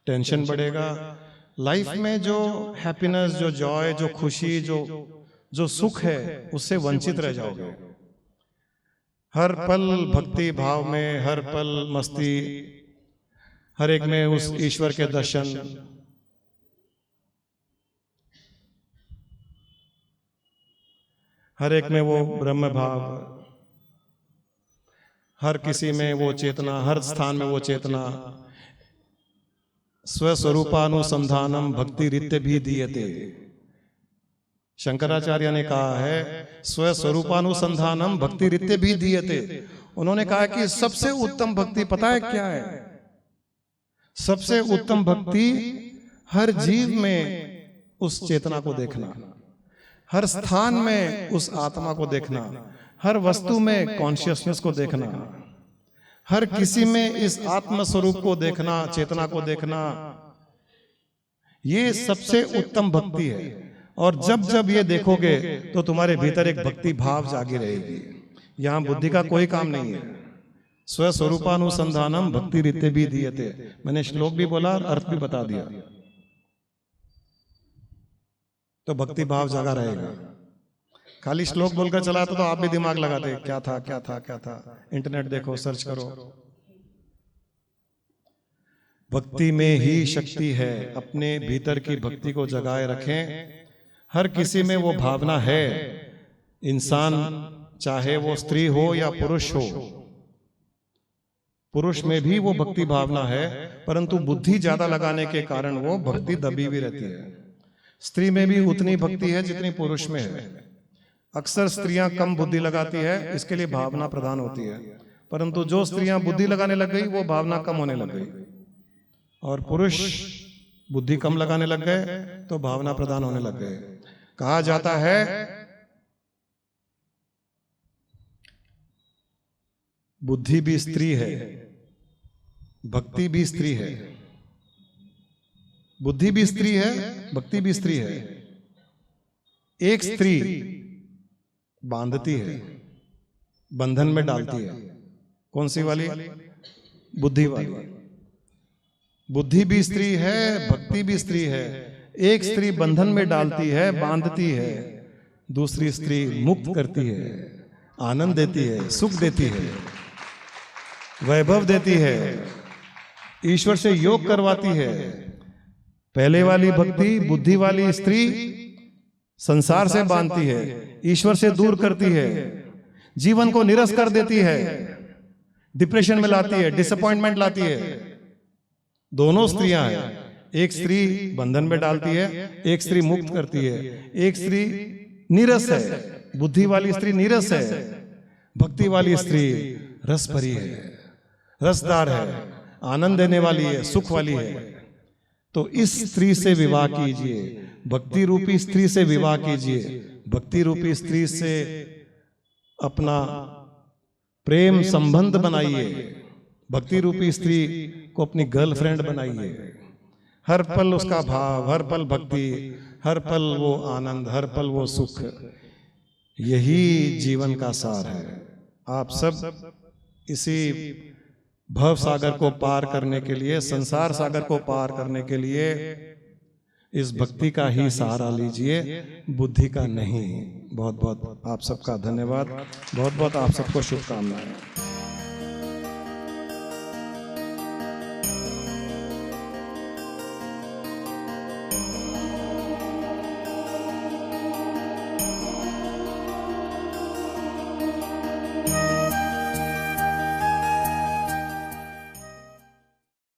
टेंशन बढ़ेगा, लाइफ में जो हैप्पीनेस, जो जॉय, जो खुशी, जो सुख है, उससे वंचित रह जाओगे। हर पल भक्ति भाव में, हर पल मस्ती, हर एक में उस ईश्वर के दर्शन, हर एक में वो ब्रह्म भाव, हर किसी में वो चेतना, हर स्थान में वो चेतना। स्वस्वरूपानुसंधानम भक्ति रित्य भी दीयते। शंकराचार्य ने कहा है स्वस्वरूपानुसंधानम भक्ति रित्य भी दीयते। उन्होंने कहा कि सबसे उत्तम भक्ति पता है क्या है? सबसे उत्तम भक्ति हर जीव में उस चेतना को देखना, हर स्थान में उस आत्मा को देखना, हर वस्तु में कॉन्शियसनेस को देखना, हर किसी में इस आत्म स्वरूप को देखना, चेतना को देखना। ये सबसे उत्तम भक्ति है। और जब जब ये देखोगे तो तुम्हारे भीतर एक भक्ति भाव जागी रहेगी। यहां बुद्धि का कोई काम नहीं है। स्वस्वरूपानुसंधानम भक्ति रित्य भी दीयते। मैंने श्लोक भी बोला और अर्थ भी बता दिया, तो भक्ति भाव जागा रहेगा। खाली श्लोक बोलकर चला तो आप भी दिमाग लगाते, क्या था क्या था क्या था। इंटरनेट देखो, सर्च करो। भक्ति में ही शक्ति है। अपने भीतर की भक्ति को जगाए रखें। हर किसी में वो भावना है। इंसान चाहे वो स्त्री हो या पुरुष हो, पुरुष में भी वो भक्ति भावना है, परंतु बुद्धि ज्यादा लगाने के कारण वो भक्ति दबी हुई रहती है। स्त्री में भी उतनी भक्ति है जितनी पुरुष में है। अक्सर स्त्रियां कम बुद्धि लगाती है, इसके लिए भावना प्रधान होती है, परंतु जो स्त्रियां बुद्धि लगाने लग गई वो भावना कम होने लग गई, और पुरुष बुद्धि कम लगाने लग गए तो भावना प्रदान होने लग गए। कहा जाता है बुद्धि भी स्त्री है, भक्ति भी स्त्री है। बुद्धि भी स्त्री है, भक्ति भी स्त्री है। एक स्त्री बांधती है, बंधन में डालती है। कौन सी वाली? बुद्धि वाली। बुद्धि भी स्त्री है, भक्ति भी स्त्री है। एक स्त्री बंधन में डालती है, बांधती है, दूसरी स्त्री मुक्त करती है, आनंद देती है, सुख देती है, वैभव देती है, ईश्वर से योग करवाती है। पहले वाली भक्ति, बुद्धि वाली स्त्री संसार से बांधती है, ईश्वर से दूर करती है, जीवन को निरस कर देती है, डिप्रेशन में लाती है, डिसअपॉइंटमेंट लाती है। दोनों स्त्रियां हैं, एक स्त्री बंधन में डालती है, एक स्त्री मुक्त करती है। एक स्त्री नीरस है, बुद्धि वाली स्त्री नीरस है, भक्ति वाली स्त्री रस भरी है, रसदार है, आनंद देने वाली है, सुख वाली है। तो इस स्त्री से विवाह कीजिए, भक्ति रूपी स्त्री से विवाह कीजिए, भक्ति रूपी स्त्री से अपना प्रेम संबंध बनाइए, भक्ति रूपी स्त्री को अपनी गर्लफ्रेंड बनाइए। हर पल उसका भाव, हर पल भक्ति, हर पल वो आनंद, हर पल वो सुख, यही जीवन का सार है। आप सब इसी भव सागर को पार करने के लिए, संसार सागर को पार करने के लिए इस भक्ति का ही सहारा लीजिए, बुद्धि का नहीं। बहुत बहुत आप सबका धन्यवाद, बहुत बहुत आप सबको शुभकामनाएं।